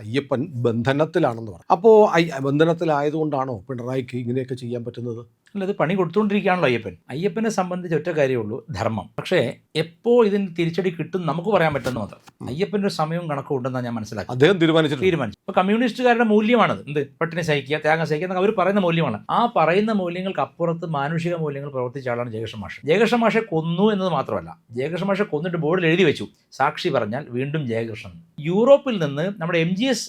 അയ്യപ്പൻ ബന്ധനത്തിലാണെന്ന് പറഞ്ഞു. അപ്പോൾ ബന്ധനത്തിലായതുകൊണ്ടാണോ പിണറായിക്ക് ഇങ്ങനെയൊക്കെ ചെയ്യാൻ പറ്റുന്നത്? അല്ല, ഇത് പണി കൊടുത്തുകൊണ്ടിരിക്കുകയാണല്ലോ അയ്യപ്പനെ സംബന്ധിച്ച് ഒറ്റ കാര്യമുള്ളൂ, ധർമ്മം. പക്ഷേ എപ്പോൾ ഇതിന് തിരിച്ചടി കിട്ടും നമുക്ക് പറയാൻ പറ്റുന്ന മാത്രം. അയ്യപ്പൻ്റെ ഒരു സമയവും കണക്കും ഉണ്ടെന്നാണ് ഞാൻ മനസ്സിലാക്കി. അദ്ദേഹം തീരുമാനിച്ചു. ഇപ്പോൾ കമ്മ്യൂണിസ്റ്റുകാരുടെ മൂല്യമാണത്. എന്ത് പട്ടിണി സഹിക്കുക, ത്യാഗം സഹിക്കുക എന്നൊക്കെ അവർ പറയുന്ന മൂല്യമാണ്. ആ പറയുന്ന മൂല്യങ്ങൾക്ക് അപ്പുറത്ത് മാനുഷിക മൂല്യങ്ങൾ പ്രവർത്തിച്ച ആളാണ് ജയകൃഷ്ണ മാഷ്. ജയകൃഷ്ണ മാഷെ കൊന്നു എന്നത് മാത്രമല്ല, ജയകൃഷ്ണ മാഷെ കൊന്നിട്ട് ബോർഡിൽ എഴുതി വെച്ചു, സാക്ഷി പറഞ്ഞാൽ വീണ്ടും ജയകൃഷ്ണൻ. യൂറോപ്പിൽ നിന്ന് നമ്മുടെ MGS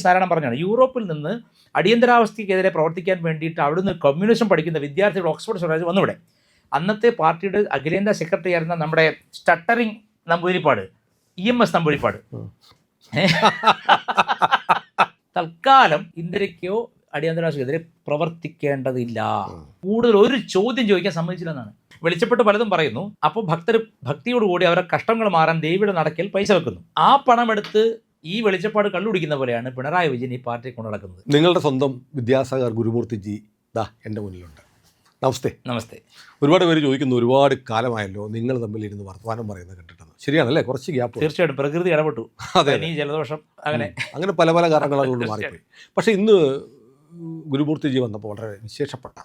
നാരായണൻ പറഞ്ഞാണ്, യൂറോപ്പിൽ നിന്ന് അടിയന്തരാവസ്ഥയ്ക്കെതിരെ പ്രവർത്തിക്കാൻ വേണ്ടിയിട്ട് അവിടുന്ന് കമ്മ്യൂണിസം പഠിക്കുന്ന വിദ്യാർത്ഥികൾ ഓക്സ്ഫോർഡ് സ്വരാജ് വന്നിവിടെ. അന്നത്തെ പാർട്ടിയുടെ അഖിലേന്ത്യാ സെക്രട്ടറി ആയിരുന്ന നമ്മുടെ സ്റ്റട്ടറിങ് നമ്പൂതിരിപ്പാട്, EMS നമ്പൂതിരിപ്പാട്, തൽക്കാലം ഇന്ത്യക്കോ അടിയന്തരാവസ്ഥക്കെതിരെ പ്രവർത്തിക്കേണ്ടതില്ല, കൂടുതൽ ഒരു ചോദ്യം ചോദിക്കാൻ സമ്മതിച്ചില്ലെന്നാണ്. വെളിച്ചപ്പെട്ട് പലതും പറയുന്നു. അപ്പോൾ ഭക്തർ ഭക്തിയോടുകൂടി അവരുടെ കഷ്ടങ്ങൾ മാറാൻ ദേവിയുടെ നടക്കൽ പൈസ വെക്കുന്നു. ആ പണമെടുത്ത് ഈ വെളിച്ചപ്പാട് കള്ളുടിക്കുന്ന പോലെയാണ് പിണറായി വിജയൻ ഈ പാർട്ടി കൊണ്ടു നടക്കുന്നത്. നിങ്ങളുടെ സ്വന്തം വിദ്യാസാഗർ ഗുരുമൂർത്തിജി ദാ എൻ്റെ മുന്നിലുണ്ട്. നമസ്തേ. നമസ്തേ. ഒരുപാട് പേര് ചോദിക്കുന്നു, ഒരുപാട് കാലമായല്ലോ നിങ്ങൾ തമ്മിൽ ഇരുന്ന് വർത്തമാനം പറയുന്നത് കണ്ടിട്ടെന്ന്. ശരിയാണല്ലേ? കുറച്ച് ഗ്യാപ്പ്. തീർച്ചയായിട്ടും പ്രകൃതി ഇടപെട്ടു. അതെ, ജലദോഷം അങ്ങനെ പല പല കാരണങ്ങൾ അതുകൊണ്ട് മാറിപ്പോയി. പക്ഷേ ഇന്ന് ഗുരുമൂർത്തിജി വന്നപ്പോൾ വളരെ വിശേഷപ്പെട്ട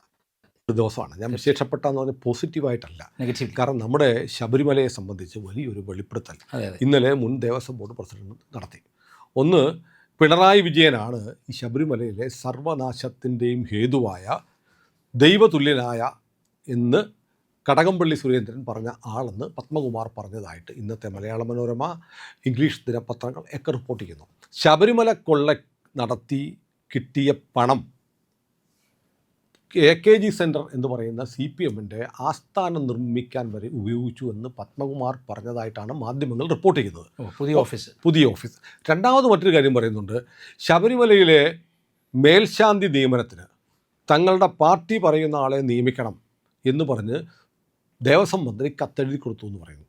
ഒരു ദിവസമാണ്. ഞാൻ വിശേഷപ്പെട്ട എന്ന് പറഞ്ഞാൽ പോസിറ്റീവായിട്ടല്ല, നെഗറ്റീവ്. കാരണം നമ്മുടെ ശബരിമലയെ സംബന്ധിച്ച് വലിയൊരു വെളിപ്പെടുത്തൽ ഇന്നലെ മുൻ ദേവസ്വം ബോർഡ് പ്രസിഡന്റ് നടത്തി. ഒന്ന്, പിണറായി വിജയനാണ് ഈ ശബരിമലയിലെ സർവനാശത്തിൻ്റെയും ഹേതുവായ ദൈവതുല്യനായ എന്ന് കടകംപള്ളി സുരേന്ദ്രൻ പറഞ്ഞ ആളെന്ന് പത്മകുമാർ പറഞ്ഞതായിട്ട് ഇന്നത്തെ മലയാള മനോരമ, ഇംഗ്ലീഷ് ദിനപത്രങ്ങൾ ഒക്കെ റിപ്പോർട്ട് ചെയ്യുന്നു. ശബരിമല കൊള്ള നടത്തി കിട്ടിയ പണം AKG സെൻറ്റർ എന്ന് പറയുന്ന CPMൻ്റെ ആസ്ഥാനം നിർമ്മിക്കാൻ വരെ ഉപയോഗിച്ചു എന്ന് പത്മകുമാർ പറഞ്ഞതായിട്ടാണ് മാധ്യമങ്ങൾ റിപ്പോർട്ട് ചെയ്യുന്നത്. പുതിയ ഓഫീസ്. രണ്ടാമത് മറ്റൊരു കാര്യം പറയുന്നുണ്ട്, ശബരിമലയിലെ മേൽശാന്തി നിയമനത്തിന് തങ്ങളുടെ പാർട്ടി പറയുന്ന ആളെ നിയമിക്കണം എന്ന് പറഞ്ഞ് ദേവസ്വം മന്ത്രി കത്തെഴുതി കൊടുത്തു എന്ന് പറയുന്നു.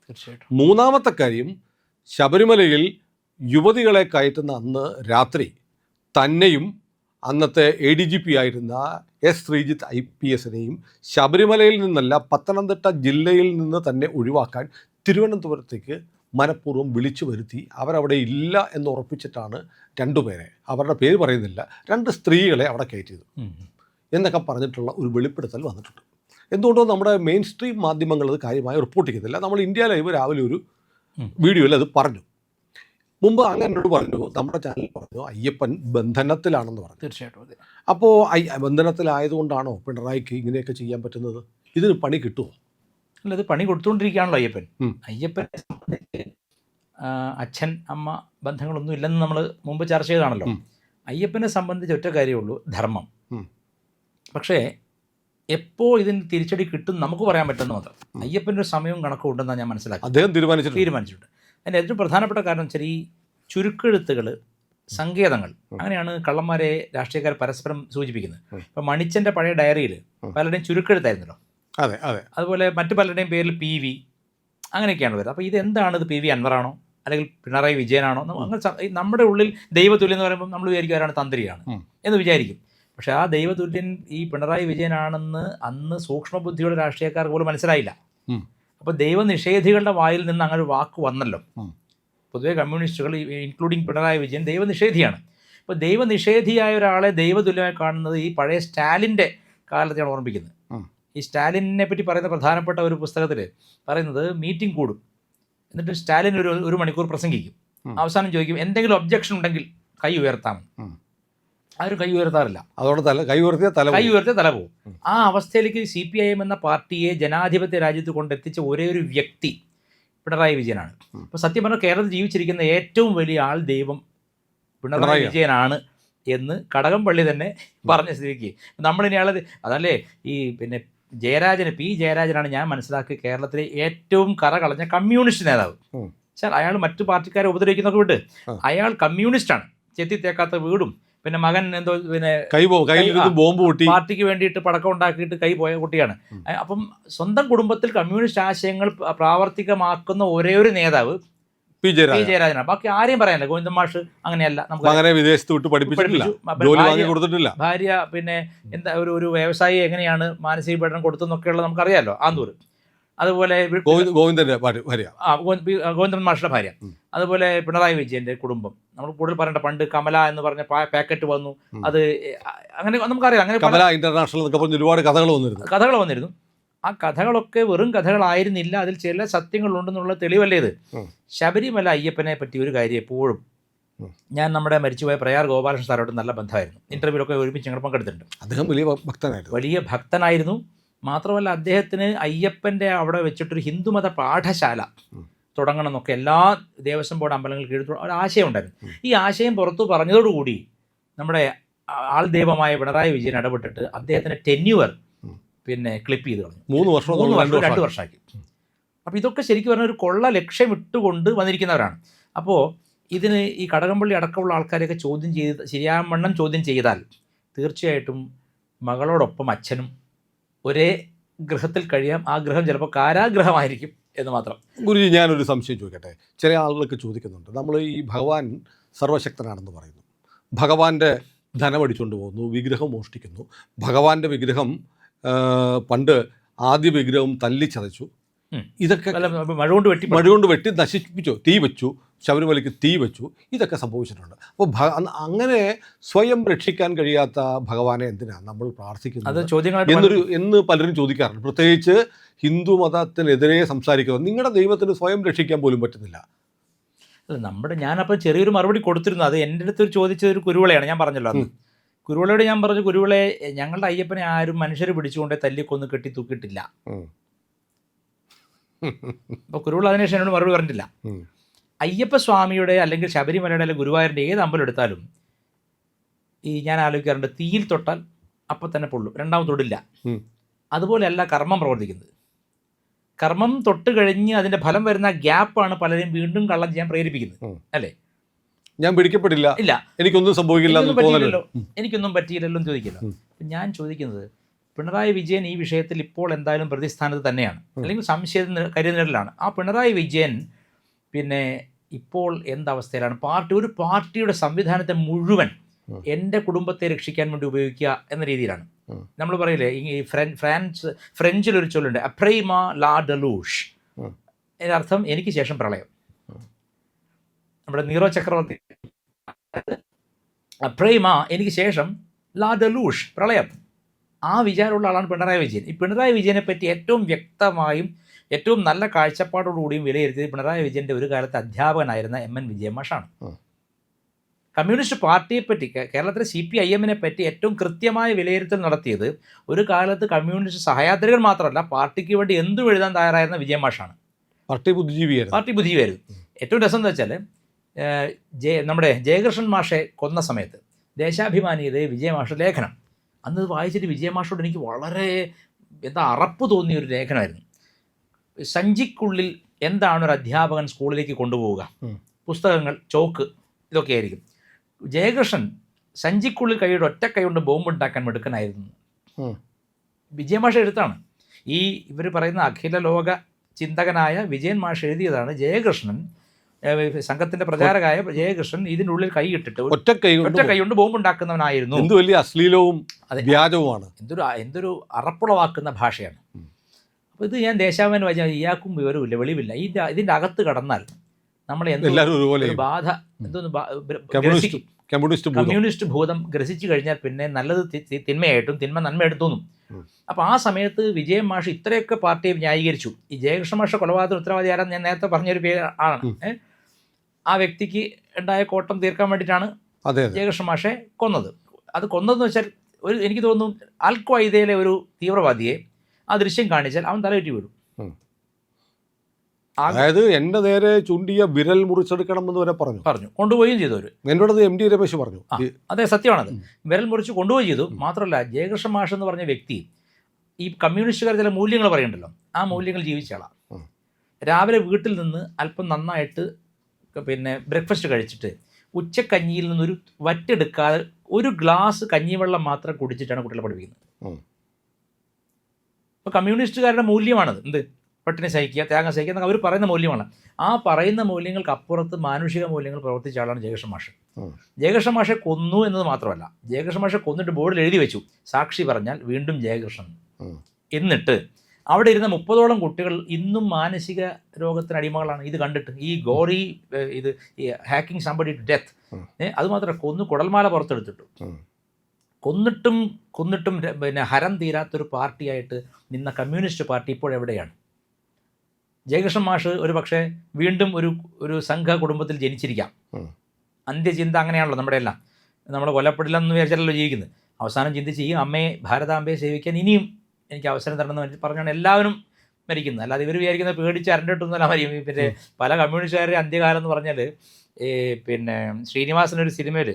തീർച്ചയായിട്ടും. മൂന്നാമത്തെ കാര്യം, ശബരിമലയിൽ യുവതികളെ കയറ്റുന്ന അന്ന് രാത്രി തന്നെയും അന്നത്തെ ADGP ആയിരുന്ന S. ശ്രീജിത്ത് IPSനെയും ശബരിമലയിൽ നിന്നല്ല പത്തനംതിട്ട ജില്ലയിൽ നിന്ന് തന്നെ ഒഴിവാക്കാൻ തിരുവനന്തപുരത്തേക്ക് മനഃപൂർവ്വം വിളിച്ചു വരുത്തി അവരവിടെ ഇല്ല എന്ന് ഉറപ്പിച്ചിട്ടാണ് രണ്ടുപേരെ, അവരുടെ പേര് പറയുന്നില്ല, 2 സ്ത്രീകളെ അവിടെ കയറ്റിയത് എന്നൊക്കെ പറഞ്ഞിട്ടുള്ള ഒരു വെളിപ്പെടുത്തൽ വന്നിട്ടുണ്ട്. എന്തുകൊണ്ടോ നമ്മുടെ മെയിൻ സ്ട്രീം മാധ്യമങ്ങൾ അത് കാര്യമായി റിപ്പോർട്ട് ചെയ്യുന്നില്ല. നമ്മൾ ഇന്ത്യ ലൈവ് രാവിലെ ഒരു വീഡിയോയിൽ അത് പറഞ്ഞു. മുമ്പ് അങ്ങ് എന്നോട് പറഞ്ഞു, നമ്മുടെ ചാനൽ പറഞ്ഞു അയ്യപ്പൻ ബന്ധനത്തിലാണെന്ന് പറഞ്ഞു. തീർച്ചയായിട്ടും. അപ്പോൾ ബന്ധനത്തിലായതുകൊണ്ടാണോ പിണറായിക്ക് ഇങ്ങനെയൊക്കെ ചെയ്യാൻ പറ്റുന്നത്? ഇതിന് പണി കിട്ടുമോ? അല്ല, ഇത് പണി കൊടുത്തുകൊണ്ടിരിക്കുകയാണല്ലോ അയ്യപ്പൻ. അയ്യപ്പനെ സംബന്ധിച്ച് അച്ഛൻ അമ്മ ബന്ധങ്ങളൊന്നും ഇല്ലെന്ന് നമ്മൾ മുമ്പ് ചർച്ച ചെയ്താണല്ലോ. അയ്യപ്പനെ സംബന്ധിച്ച് ഒറ്റ കാര്യമുള്ളൂ, ധർമ്മം. പക്ഷേ എപ്പോൾ ഇതിന് തിരിച്ചടി കിട്ടും നമുക്ക് പറയാൻ പറ്റുന്ന മാത്രം. അയ്യപ്പൻ്റെ ഒരു സമയവും കണക്കും ഉണ്ടെന്നാണ് ഞാൻ മനസ്സിലാക്കി. അദ്ദേഹം തീരുമാനിച്ചിട്ടുണ്ട്. അതിൻ്റെ ഏറ്റവും പ്രധാനപ്പെട്ട കാരണം വെച്ചാൽ ഈ ചുരുക്കെഴുത്തുകൾ, സങ്കേതങ്ങൾ, അങ്ങനെയാണ് കള്ളന്മാരെ രാഷ്ട്രീയക്കാർ പരസ്പരം സൂചിപ്പിക്കുന്നത്. ഇപ്പം മണിച്ചൻ്റെ പഴയ ഡയറിയിൽ പലരുടെയും ചുരുക്കെഴുത്തായിരുന്നല്ലോ. അതെ അതെ. അതുപോലെ മറ്റു പലരുടെയും പേരിൽ PV അങ്ങനെയൊക്കെയാണ് വരുന്നത്. അപ്പോൾ ഇതെന്താണ്, ഇത് PV അൻവറാണോ അല്ലെങ്കിൽ പിണറായി വിജയനാണോ? അങ്ങനെ നമ്മുടെ ഉള്ളിൽ ദൈവതുല്യം എന്ന് പറയുമ്പോൾ നമ്മൾ വിചാരിക്കും ആരാണ്, തന്ത്രിയാണ് എന്ന് വിചാരിക്കും. പക്ഷേ ആ ദൈവതുല്യൻ ഈ പിണറായി വിജയനാണെന്ന് അന്ന് സൂക്ഷ്മബുദ്ധിയുടെ രാഷ്ട്രീയക്കാർക്ക് പോലും മനസ്സിലായില്ല. അപ്പോൾ ദൈവനിഷേധികളുടെ വായിൽ നിന്ന് അങ്ങനെ ഒരു വാക്ക് വന്നല്ലോ. പൊതുവെ കമ്മ്യൂണിസ്റ്റുകൾ ഇൻക്ലൂഡിങ് പിണറായി വിജയൻ ദൈവനിഷേധിയാണ്. അപ്പോൾ ദൈവനിഷേധിയായ ഒരാളെ ദൈവതുല്യമായി കാണുന്നത് ഈ പഴയ സ്റ്റാലിൻ്റെ കാലത്തെയാണ് ഓർമ്മിപ്പിക്കുന്നത്. ഈ സ്റ്റാലിനെ പറ്റി പറയുന്ന പ്രധാനപ്പെട്ട ഒരു പുസ്തകത്തിൽ പറയുന്നത്, മീറ്റിംഗ് കൂടും, എന്നിട്ട് സ്റ്റാലിൻ ഒരു മണിക്കൂർ പ്രസംഗിക്കും, അവസാനം ചോദിക്കും എന്തെങ്കിലും ഒബ്ജക്ഷൻ ഉണ്ടെങ്കിൽ കൈ ഉയർത്താമെന്ന്. ആരും കൈ ഉയർത്താറില്ല. അതോടെ കൈ ഉയർത്തിയ തല പോകും. ആ അവസ്ഥയിലേക്ക് CPIM എന്ന പാർട്ടിയെ ജനാധിപത്യ രാജ്യത്ത് കൊണ്ടെത്തിച്ച ഒരേ ഒരു വ്യക്തി പിണറായി വിജയനാണ്. അപ്പോൾ സത്യം പറഞ്ഞാൽ കേരളത്തിൽ ജീവിച്ചിരിക്കുന്ന ഏറ്റവും വലിയ ആൾ ദൈവം പിണറായി വിജയനാണ് എന്ന് കടകംപള്ളി തന്നെ പറഞ്ഞ സ്ഥിതിക്ക് നമ്മളിനി ആളത് അതല്ലേ ഈ പിന്നെ P. ജയരാജനാണ് ഞാൻ മനസ്സിലാക്കി കേരളത്തിലെ ഏറ്റവും കറ കളഞ്ഞ കമ്മ്യൂണിസ്റ്റ് നേതാവ്. സാർ, അയാൾ മറ്റു പാർട്ടിക്കാരെ ഉപദ്രവിക്കുന്നൊക്കെ വിട്ട് അയാൾ കമ്മ്യൂണിസ്റ്റാണ്. ചെത്തി തേക്കാത്ത വീടും പിന്നെ മകൻ എന്തോ പിന്നെ ബോംബ് പൊട്ടി പാർട്ടിക്ക് വേണ്ടിയിട്ട് പടക്കം ഉണ്ടാക്കിയിട്ട് കൈ പോയ കുട്ടിയാണ്. അപ്പം സ്വന്തം കുടുംബത്തിൽ കമ്മ്യൂണിസ്റ്റ് ആശയങ്ങൾ പ്രാവർത്തികമാക്കുന്ന ഒരേ ഒരു നേതാവ് P. ജയരാജനാണ്. ബാക്കി ആരെയും പറയാനില്ല. ഗോവിന്ദൻ മാഷ് അങ്ങനെയല്ല, നമുക്ക് വിദേശത്ത് വിട്ട് പഠിപ്പിച്ചിട്ടില്ല. ഭാര്യ പിന്നെ എന്താ ഒരു വ്യവസായി എങ്ങനെയാണ് മാനസിക പീഡനം കൊടുത്തതെന്നൊക്കെയുള്ള നമുക്കറിയാമല്ലോ, ആന്തൂർ. അതുപോലെ ഗോവിന്ദൻ്റെ ഭാര്യ, ഗോവിന്ദൻ മാഷിയുടെ ഭാര്യ, അതുപോലെ പിണറായി വിജയൻ്റെ കുടുംബം. നമ്മൾ കൂടുതൽ പറയേണ്ട, പണ്ട് കമല എന്ന് പറഞ്ഞ പാക്കറ്റ് വന്നു, അത് അങ്ങനെ നമുക്കറിയാം. അങ്ങനെ കമല ഇന്റർനാഷണൽ എന്നൊക്കെ പറഞ്ഞ് ഒരുപാട് കഥകൾ വന്നിരുന്നു. ആ കഥകളൊക്കെ വെറും കഥകളായിരുന്നില്ല, അതിൽ ചില സത്യങ്ങളുണ്ടെന്നുള്ള തെളിവല്ലേ ഇത്. ശബരിമല അയ്യപ്പനെ പറ്റി ഒരു കാര്യം എപ്പോഴും, ഞാൻ നമ്മുടെ മരിച്ചുപോയ പ്രയാർ ഗോപാലകൃഷ്ണൻ സാറോട്ട് നല്ല ബന്ധമായിരുന്നു. ഇന്റർവ്യൂലൊക്കെ ഒരുമിച്ച് ഞങ്ങൾ പങ്കെടുത്തിട്ടുണ്ട്. അദ്ദേഹം വലിയ ഭക്തനായിരുന്നു. മാത്രമല്ല അദ്ദേഹത്തിന് അയ്യപ്പൻ്റെ അവിടെ വെച്ചിട്ടൊരു ഹിന്ദുമത പാഠശാല തുടങ്ങണം എന്നൊക്കെ എല്ലാ ദേവസ്വം ബോർഡ് അമ്പലങ്ങൾ കീഴിൽ ഒരു ആശയം ഉണ്ടായിരുന്നു. ഈ ആശയം പുറത്തു പറഞ്ഞതോടുകൂടി നമ്മുടെ ആൾ ദൈവമായ പിണറായി വിജയൻ ഇടപെട്ടിട്ട് അദ്ദേഹത്തിൻ്റെ ടെന്യൂവർ ക്ലിപ്പ് ചെയ്ത് കളഞ്ഞു. 3 വർഷം 2 വർഷമാക്കി. അപ്പോൾ ഇതൊക്കെ ശരിക്കും പറഞ്ഞാൽ ഒരു കൊള്ള ലക്ഷ്യമിട്ടുകൊണ്ട് വന്നിരിക്കുന്നവരാണ്. അപ്പോൾ ഇതിന് ഈ കടകംപള്ളി അടക്കമുള്ള ആൾക്കാരെയൊക്കെ ശരിയാവണ്ണം ചോദ്യം ചെയ്താൽ തീർച്ചയായിട്ടും മകളോടൊപ്പം അച്ഛനും ഒരേ ഗൃഹത്തിൽ കഴിയാം. ആ ഗൃഹം ചിലപ്പോൾ കാരാഗ്രഹമായിരിക്കും എന്ന് മാത്രം. ഗുരുജി, ഞാനൊരു സംശയം ചോദിക്കട്ടെ. ചില ആളുകളൊക്കെ ചോദിക്കുന്നുണ്ട്, നമ്മൾ ഈ ഭഗവാൻ സർവശക്തനാണെന്ന് പറയുന്നു, ഭഗവാന്റെ ധനമടിച്ചുകൊണ്ട് പോകുന്നു, വിഗ്രഹം മോഷ്ടിക്കുന്നു, ഭഗവാന്റെ വിഗ്രഹം പണ്ട് ആദ്യ വിഗ്രഹം തല്ലിച്ചതച്ചു, ഇതൊക്കെ മഴകൊണ്ട് വെട്ടി നശിപ്പിച്ചു, തീ വെച്ചു, ശബരിമലയ്ക്ക് തീ വെച്ചു, ഇതൊക്കെ സംഭവിച്ചിട്ടുണ്ട്. അപ്പോൾ അങ്ങനെ സ്വയം രക്ഷിക്കാൻ കഴിയാത്ത ഭഗവാനെ എന്തിനാണ് നമ്മൾ പ്രാർത്ഥിക്കുന്നത് എന്ന് പലരും ചോദിക്കാറുണ്ട്. പ്രത്യേകിച്ച് ഹിന്ദു മതത്തിനെതിരെ സംസാരിക്കുന്നത്. നിങ്ങളുടെ ദൈവത്തിന് സ്വയം രക്ഷിക്കാൻ പോലും പറ്റുന്നില്ല. അല്ല, ഞാനപ്പോൾ ചെറിയൊരു മറുപടി കൊടുത്തിരുന്നു. അത് എൻ്റെ അടുത്ത് ചോദിച്ചത് ഒരു കുരുവിളയാണ്. ഞാൻ പറഞ്ഞല്ലോ അന്ന് കുരുവിളയോട് ഞാൻ പറഞ്ഞു, കുരുവിളെ, ഞങ്ങളുടെ അയ്യപ്പനെ ആരും മനുഷ്യർ പിടിച്ചുകൊണ്ട് തല്ലിക്കൊന്ന് കെട്ടി തൂക്കിയിട്ടില്ല. അപ്പോൾ കുരുവിള അതിനുശേഷം എന്നോട് മറുപടി പറഞ്ഞിട്ടില്ല. അയ്യപ്പസ്വാമിയുടെ അല്ലെങ്കിൽ ശബരിമലയുടെ അല്ലെങ്കിൽ ഗുരുവായൂരിൻ്റെ ഏത് അമ്പലം എടുത്താലും ഞാൻ ആലോചിക്കാറുണ്ട്, തീയിൽ തൊട്ടാൽ അപ്പം തന്നെ പൊള്ളും, രണ്ടാമത് തൊടില്ല. അതുപോലെയല്ല കർമ്മം പ്രവർത്തിക്കുന്നത്. കർമ്മം തൊട്ട് കഴിഞ്ഞ് അതിൻ്റെ ഫലം വരുന്ന ഗ്യാപ്പാണ് പലരെയും വീണ്ടും കള്ളം ചെയ്യാൻ പ്രേരിപ്പിക്കുന്നത്, അല്ലേ? ഞാൻ പിടിക്കപ്പെടില്ല, ഇല്ല, എനിക്കൊന്നും സംഭവിക്കില്ല, എനിക്കൊന്നും പറ്റിയില്ലല്ലോ എന്ന് ചോദിക്കില്ല. ഞാൻ ചോദിക്കുന്നത്, പിണറായി വിജയൻ ഈ വിഷയത്തിൽ ഇപ്പോൾ എന്തായാലും പ്രതിസ്ഥാനത്ത് തന്നെയാണ്, അല്ലെങ്കിൽ സംശയ കരുതലിലാണ്. ആ പിണറായി വിജയൻ ഇപ്പോൾ എന്തവസ്ഥയിലാണ്? ഒരു പാർട്ടിയുടെ സംവിധാനത്തെ മുഴുവൻ എൻ്റെ കുടുംബത്തെ രക്ഷിക്കാൻ വേണ്ടി ഉപയോഗിക്കുക എന്ന രീതിയിലാണ്. നമ്മൾ പറയില്ലേ, ഈ ഫ്രഞ്ചിലൊരു ചൊല്ലുണ്ട്, അപ്രൈമ ലാ ഡലൂഷ്. അതിൻ്റെ അർത്ഥം എനിക്ക് ശേഷം പ്രളയം. നമ്മുടെ നീറോ ചക്രവർത്തി അപ്രൈമ എനിക്ക് ശേഷം ലാ ഡലൂഷ്, പ്രളയം. ആ വിചാരമുള്ള ആളാണ് പിണറായി വിജയൻ. ഈ പിണറായി വിജയനെ പറ്റി ഏറ്റവും വ്യക്തമായും ഏറ്റവും നല്ല കാഴ്ചപ്പാടോടുകൂടിയും വിലയിരുത്തിയത് പിണറായി വിജയൻ്റെ ഒരു കാലത്ത് അധ്യാപകനായിരുന്ന MN വിജയൻ മാഷാണ്. കമ്മ്യൂണിസ്റ്റ് പാർട്ടിയെപ്പറ്റി, കേരളത്തിലെ CPIM-നെ പറ്റി ഏറ്റവും കൃത്യമായ വിലയിരുത്തൽ നടത്തിയത് ഒരു കാലത്ത് കമ്മ്യൂണിസ്റ്റ് സഹയാത്രികർ മാത്രമല്ല, പാർട്ടിക്ക് വേണ്ടി എന്തും എഴുതാൻ തയ്യാറായിരുന്ന വിജയൻ മാഷാണ്. പാർട്ടി ബുദ്ധിജീവിയായിരുന്നു. ഏറ്റവും രസം എന്താ വെച്ചാൽ, നമ്മുടെ ജയകൃഷ്ണൻ മാഷെ കൊന്ന സമയത്ത് ദേശാഭിമാനിയിലെ വിജയ മാഷ ലേഖനം, അന്ന് വായിച്ചിട്ട് വിജയ മാഷോട് എനിക്ക് വളരെ അറപ്പ് തോന്നിയ ഒരു ലേഖനമായിരുന്നു. സഞ്ചിക്കുള്ളിൽ എന്താണ് ഒരു അധ്യാപകൻ സ്കൂളിലേക്ക് കൊണ്ടുപോവുക? പുസ്തകങ്ങൾ, ചോക്ക്, ഇതൊക്കെ ആയിരിക്കും. ജയകൃഷ്ണൻ സഞ്ചിക്കുള്ളിൽ കൈയുടെ ഒറ്റ കൈ കൊണ്ട് ബോംബുണ്ടാക്കാൻ മിടുക്കനായിരുന്നു. വിജയമാഷ എഴുത്താണ്. ഈ ഇവർ പറയുന്ന അഖില ലോക ചിന്തകനായ വിജയൻ മാഷ് എഴുതിയതാണ്. ജയകൃഷ്ണൻ, സംഘത്തിന്റെ പ്രചാരകായ ജയകൃഷ്ണൻ ഇതിനുള്ളിൽ കൈയിട്ടിട്ട് ഒറ്റ കൈ കൊണ്ട് ബോംബുണ്ടാക്കുന്നവനായിരുന്നു. എന്ത് വലിയ അശ്ലീലവും വ്യാജവുമാണ്, എന്തൊരു അറപ്പുളവാക്കുന്ന ഭാഷയാണ്. അപ്പോൾ ഇത് ഞാൻ ദേശാഭിമാനി വായിച്ചാൽ ഇയാൾക്കും വിവരമില്ല, വെളിവില്ല. ഇതിൻ്റെ അകത്ത് കടന്നാൽ നമ്മളെ ബാധ കമ്മ്യൂണിസ്റ്റ് ഭൂതം ഗ്രസിച്ചു കഴിഞ്ഞാൽ പിന്നെ നല്ലത് തിന്മയായിട്ടും തിന്മ നന്മയായിട്ടും തോന്നും. അപ്പോൾ ആ സമയത്ത് വിജയൻ മാഷ് ഇത്രയൊക്കെ പാർട്ടിയെ ന്യായീകരിച്ചു. ഈ ജയകൃഷ്ണ മാഷ കൊലപാതക ഉത്തരവാദി ആരാന്ന് ഞാൻ നേരത്തെ പറഞ്ഞൊരു പേര് ആണ്. ആ വ്യക്തിക്ക് ഉണ്ടായ കോട്ടം തീർക്കാൻ വേണ്ടിയിട്ടാണ് ജയകൃഷ്ണ മാഷെ കൊന്നത്. അത് കൊന്നതെന്ന് വെച്ചാൽ എനിക്ക് തോന്നുന്നു അൽ ഖ്വയ്ദയിലെ ഒരു തീവ്രവാദിയെ ആ ദൃശ്യം കാണിച്ചാൽ അവൻ തലയുറ്റി വീഴും. അതായത് എൻ്റെ നേരെ ചൂണ്ടിയ വിരൽ മുറിച്ചെടുക്കണം എന്ന് വരെ പറഞ്ഞു കൊണ്ടുപോവുകയും ചെയ്തു. അവർ എന്നോട് MD രമേശ് പറഞ്ഞു. അതെ, സത്യമാണത്. വിരൽ മുറിച്ച് കൊണ്ടുപോയി ചെയ്തു. മാത്രമല്ല ജയകൃഷ്ണ മാഷ് എന്ന് പറഞ്ഞ വ്യക്തി ഈ കമ്മ്യൂണിസ്റ്റുകാർ ചില മൂല്യങ്ങൾ പറയുന്നുണ്ടല്ലോ, ആ മൂല്യങ്ങൾ ജീവിച്ചയാളാണ്. രാവിലെ വീട്ടിൽ നിന്ന് അല്പം നന്നായിട്ട് ബ്രേക്ക്ഫാസ്റ്റ് കഴിച്ചിട്ട് ഉച്ചക്കഞ്ഞിയിൽ നിന്നൊരു വറ്റെടുക്കാതെ ഒരു ഗ്ലാസ് കഞ്ഞിവെള്ളം മാത്രം കുടിച്ചിട്ടാണ് കുട്ടികളെ പഠിപ്പിക്കുന്നത്. അപ്പോൾ കമ്മ്യൂണിസ്റ്റുകാരുടെ മൂല്യമാണത്. എന്ത്? പട്ടിണി സഹിക്കുക, ത്യാഗം സഹിക്കുക എന്നൊക്കെ അവർ പറയുന്ന മൂല്യമാണ്. ആ പറയുന്ന മൂല്യങ്ങൾക്ക് അപ്പുറത്ത് മാനുഷിക മൂല്യങ്ങൾ പ്രവർത്തിച്ച ആളാണ് ജയകൃഷ്ണ മാഷ്. ജയകൃഷ്ണ മാഷെ കൊന്നു എന്നത് മാത്രമല്ല, ജയകൃഷ്ണ മാഷെ കൊന്നിട്ട് ബോർഡിൽ എഴുതി വെച്ചു, സാക്ഷി പറഞ്ഞാൽ വീണ്ടും ജയകൃഷ്ണൻ. എന്നിട്ട് അവിടെ ഇരുന്ന 30ഓളം കുട്ടികൾ ഇന്നും മാനസിക രോഗത്തിന് അടിമകളാണ് ഇത് കണ്ടിട്ട്. ഈ ഗോറി ഇത് ഈ ഹാക്കിംഗ് സംബഡി ടു ഡെത്ത്, അതുമാത്രമല്ല കൊന്നു കുടൽമാല പുറത്തെടുത്തിട്ടു. കൊന്നിട്ടും പിന്നെ ഹരം തീരാത്തൊരു പാർട്ടിയായിട്ട് നിന്ന കമ്മ്യൂണിസ്റ്റ് പാർട്ടി ഇപ്പോഴെവിടെയാണ്? ജയകൃഷ്ണൻ മാഷ് ഒരു പക്ഷേ വീണ്ടും ഒരു സംഘ കുടുംബത്തിൽ ജനിച്ചിരിക്കാം. അന്ത്യചിന്ത അങ്ങനെയാണല്ലോ നമ്മുടെ എല്ലാം. നമ്മൾ കൊല്ലപ്പെടില്ലെന്ന് വിചാരിച്ചാലല്ലോ ജീവിക്കുന്നത്. അവസാനം ചിന്തിച്ച് ഈ അമ്മയെ ഭാരതാംബയെ സേവിക്കാൻ ഇനിയും എനിക്ക് അവസരം തരണമെന്ന് പറഞ്ഞാണ് എല്ലാവരും മരിക്കുന്നത്. അല്ലാതെ ഇവർ വിചാരിക്കുന്നത് പേടിച്ച് അരണ്ടിട്ടൊന്നുമല്ല മരിക്കും. പിന്നെ പല കമ്മ്യൂണിസ്റ്റുകാരുടെ അന്ത്യകാലം എന്ന് പറഞ്ഞാൽ പിന്നെ ശ്രീനിവാസനൊരു സിനിമയിൽ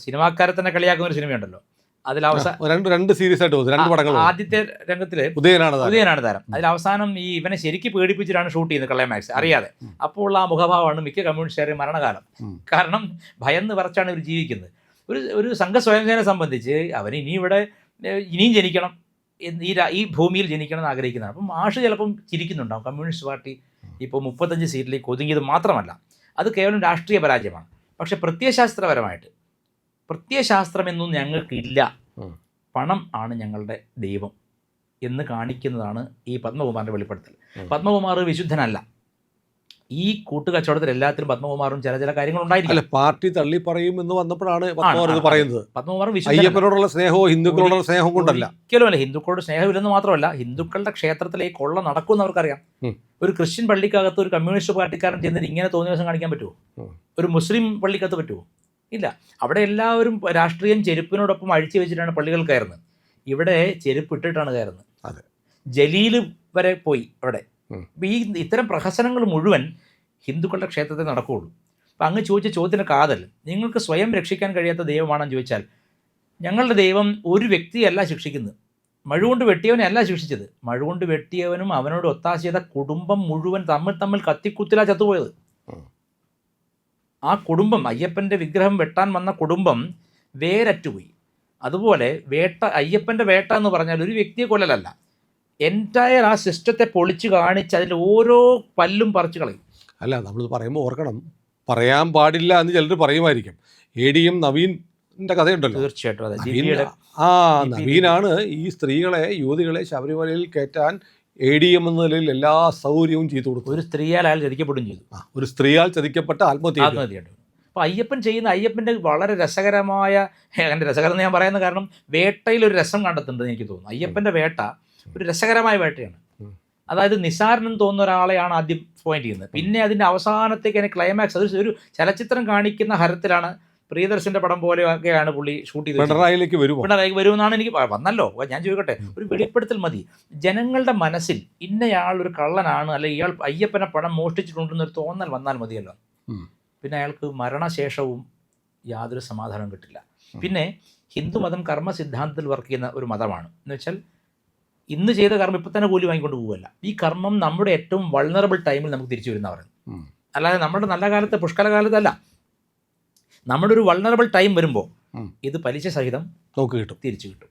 സിനിമാക്കാരെ തന്നെ കളിയാക്കുന്ന ഒരു സിനിമയുണ്ടല്ലോ, അതിൽ രണ്ട് സീരീസ് ആയിട്ട് രണ്ട് പടങ്ങൾ. ആദ്യത്തെ രംഗത്തിൽ ഉദയനാണ് താരം. അതിൽ അവസാനം ഈ ഇവനെ ശരിക്കും പേടിപ്പിച്ചിട്ടാണ് ഷൂട്ട് ചെയ്യുന്നത് ക്ലൈമാക്സ് അറിയാതെ. അപ്പോൾ ഉള്ള ആ മുഖഭാവമാണ് മിക്ക കമ്മ്യൂണിസ്റ്റുകാരുടെ മരണകാലം. കാരണം ഭയന്ന് പറച്ചാണ് ഇവർ ജീവിക്കുന്നത്. ഒരു സംഘ സ്വയംസേനയെ സംബന്ധിച്ച് അവന് ഇനിയും ജനിക്കണം, ഈ ഭൂമിയിൽ ജനിക്കണം എന്ന് ആഗ്രഹിക്കുന്നതാണ്. അപ്പം മാഷ് ചിലപ്പം ചിരിക്കുന്നുണ്ടാവും. കമ്മ്യൂണിസ്റ്റ് പാർട്ടി ഇപ്പോൾ 35 സീറ്റിലേക്ക് ഒതുങ്ങിയത് മാത്രമല്ല, അത് കേവലം രാഷ്ട്രീയ പരാജയമാണ്. പക്ഷെ പ്രത്യയശാസ്ത്രമെന്നും ഞങ്ങൾക്കില്ല, പണം ആണ് ഞങ്ങളുടെ ദൈവം എന്ന് കാണിക്കുന്നതാണ് ഈ പത്മകുമാറിൻ്റെ വെളിപ്പെടുത്തൽ. പത്മകുമാർ വിശുദ്ധനല്ല. ഈ കൂട്ടുകച്ചവടത്തിൽ എല്ലാത്തിലും പത്മകുമാറും ചില കാര്യങ്ങൾ ഉണ്ടായിരിക്കും. പാർട്ടി തള്ളി പറയും എന്ന് വന്നപ്പോഴാണ് പത്മകുമാർ ഇത് പറയുന്നത്. പത്മകുമാർ അയ്യപ്പനോടുള്ള സ്നേഹവും ഹിന്ദുക്കളോടുള്ള സ്നേഹം കൊണ്ടല്ല. ഒരിക്കലുമല്ല. ഹിന്ദുക്കളോട് സ്നേഹമില്ലെന്ന് മാത്രമല്ല, ഹിന്ദുക്കളുടെ ക്ഷേത്രത്തിലെ കൊള്ള നടക്കുമെന്ന് അവർക്കറിയാം. ഒരു ക്രിസ്ത്യൻ പള്ളിക്കകത്ത് ഒരു കമ്മ്യൂണിസ്റ്റ് പാർട്ടിക്കാരൻ ചെന്നിട്ട് ഇങ്ങനെ തോന്നിയ ദിവസം കാണിക്കാൻ പറ്റുമോ? ഒരു മുസ്ലിം പള്ളിക്കകത്ത് പറ്റുമോ? ഇല്ല. അവിടെ എല്ലാവരും രാഷ്ട്രീയം ചെരുപ്പിനോടൊപ്പം അഴിച്ചു വെച്ചിട്ടാണ് പള്ളികൾ കയറുന്നത്. ഇവിടെ ചെരുപ്പ് ഇട്ടിട്ടാണ് കയറുന്നത്. ജലീൽ വരെ പോയി അവിടെ. അപ്പോൾ ഇത്തരം പ്രഹസനങ്ങൾ മുഴുവൻ ഹിന്ദുക്കളുടെ ക്ഷേത്രത്തിൽ നടക്കുകയുള്ളൂ. അപ്പം അങ്ങ് ചോദിച്ച ചോദ്യത്തിന് കാതൽ, നിങ്ങൾക്ക് സ്വയം രക്ഷിക്കാൻ കഴിയാത്ത ദൈവമാണെന്ന് ചോദിച്ചാൽ, ഞങ്ങളുടെ ദൈവം ഒരു വ്യക്തിയല്ല ശിക്ഷിക്കുന്നത്. മഴുകൊണ്ട് വെട്ടിയവനെ അല്ല ശിക്ഷിച്ചത്. മഴുകൊണ്ട് വെട്ടിയവനും അവനോട് ഒത്താശ ചെയ്ത കുടുംബം മുഴുവൻ തമ്മിൽ കത്തിക്കുത്തിലാ ചത്തുപോയത്. ആ കുടുംബം, അയ്യപ്പൻ്റെ വിഗ്രഹം വെട്ടാൻ വന്ന കുടുംബം വേരറ്റുപോയി. അതുപോലെ അയ്യപ്പൻ്റെ വേട്ട എന്ന് പറഞ്ഞാൽ ഒരു വ്യക്തിയെ കൊല്ലലല്ല, എൻറ്റയർ ആ സിസ്റ്റത്തെ പൊളിച്ച് കാണിച്ച് അതിൻ്റെ ഓരോ പല്ലും പറിച്ചു കളയും. അല്ല, നമ്മളിത് പറയുമ്പോൾ ഓർക്കണം, പറയാൻ പാടില്ല എന്ന് ചിലർ പറയുമായിരിക്കും. ADM നവീൻ്റെ കഥയുണ്ടല്ലോ. തീർച്ചയായിട്ടും അതെ. നവീനാണ് ഈ യുവതികളെ ശബരിമലയിൽ കയറ്റാൻ ADM എന്ന നിലയിൽ എല്ലാ സൗകര്യവും ചെയ്തു കൊടുത്തു. ഒരു സ്ത്രീയാൽ അയാൾ ചതിക്കപ്പെടുകയും ചെയ്തു. ഒരു സ്ത്രീയാൽ ചതിക്കപ്പെട്ട ആത്മഹത്യ. അപ്പോൾ അയ്യപ്പൻ്റെ വളരെ രസകരമായ, അങ്ങനെ രസകരം എന്ന് ഞാൻ പറയുന്ന കാരണം വേട്ടയിൽ ഒരു രസം കണ്ടെത്തുന്നുണ്ടെന്ന് എനിക്ക് തോന്നുന്നു. അയ്യപ്പൻ്റെ വേട്ട ഒരു രസകരമായ വേട്ടയാണ്. അതായത് നിസാരനെന്ന് തോന്നുന്ന ഒരാളെയാണ് ആദ്യം പോയിന്റ് ചെയ്യുന്നത്. പിന്നെ അതിൻ്റെ അവസാനത്തേക്ക് അതിന് ക്ലൈമാക്സ് ഒരു ചലച്ചിത്രം കാണിക്കുന്ന ഹരത്തിലാണ്. പ്രിയദർശൻ്റെ പടം പോലെയൊക്കെയാണ് പുള്ളി ഷൂട്ട് ചെയ്തത്. പിണറായിക്ക് വരുമെന്നാണ് എനിക്ക് വന്നല്ലോ. ഞാൻ ചോദിക്കട്ടെ, ഒരു വെളിപ്പെടുത്തൽ മതി. ജനങ്ങളുടെ മനസ്സിൽ ഇന്നയാൾ ഒരു കള്ളനാണ്, അല്ലെങ്കിൽ ഇയാൾ അയ്യപ്പനെ പണം മോഷ്ടിച്ചിട്ടുണ്ടെന്നൊരു തോന്നൽ വന്നാൽ മതിയല്ലോ. പിന്നെ അയാൾക്ക് മരണശേഷവും യാതൊരു സമാധാനവും കിട്ടില്ല. പിന്നെ ഹിന്ദുമതം കർമ്മ സിദ്ധാന്തത്തിൽ വർക്ക് ചെയ്യുന്ന ഒരു മതമാണ്. എന്ന് വെച്ചാൽ ഇന്ന് ചെയ്ത കർമ്മം ഇപ്പം തന്നെ കൂലി വാങ്ങിക്കൊണ്ട് പോവുകയല്ല. ഈ കർമ്മം നമ്മുടെ ഏറ്റവും വൾണറബിൾ ടൈമിൽ നമുക്ക് തിരിച്ചു വരുന്ന പറയുന്നത്. അല്ലാതെ നമ്മുടെ നല്ല കാലത്ത് പുഷ്കലകാലത്തല്ല. നമ്മുടെ ഒരു വൾണറബിൾ ടൈം വരുമ്പോൾ ഇത് പലിശ സഹിതം നമുക്ക് തിരിച്ചു കിട്ടും.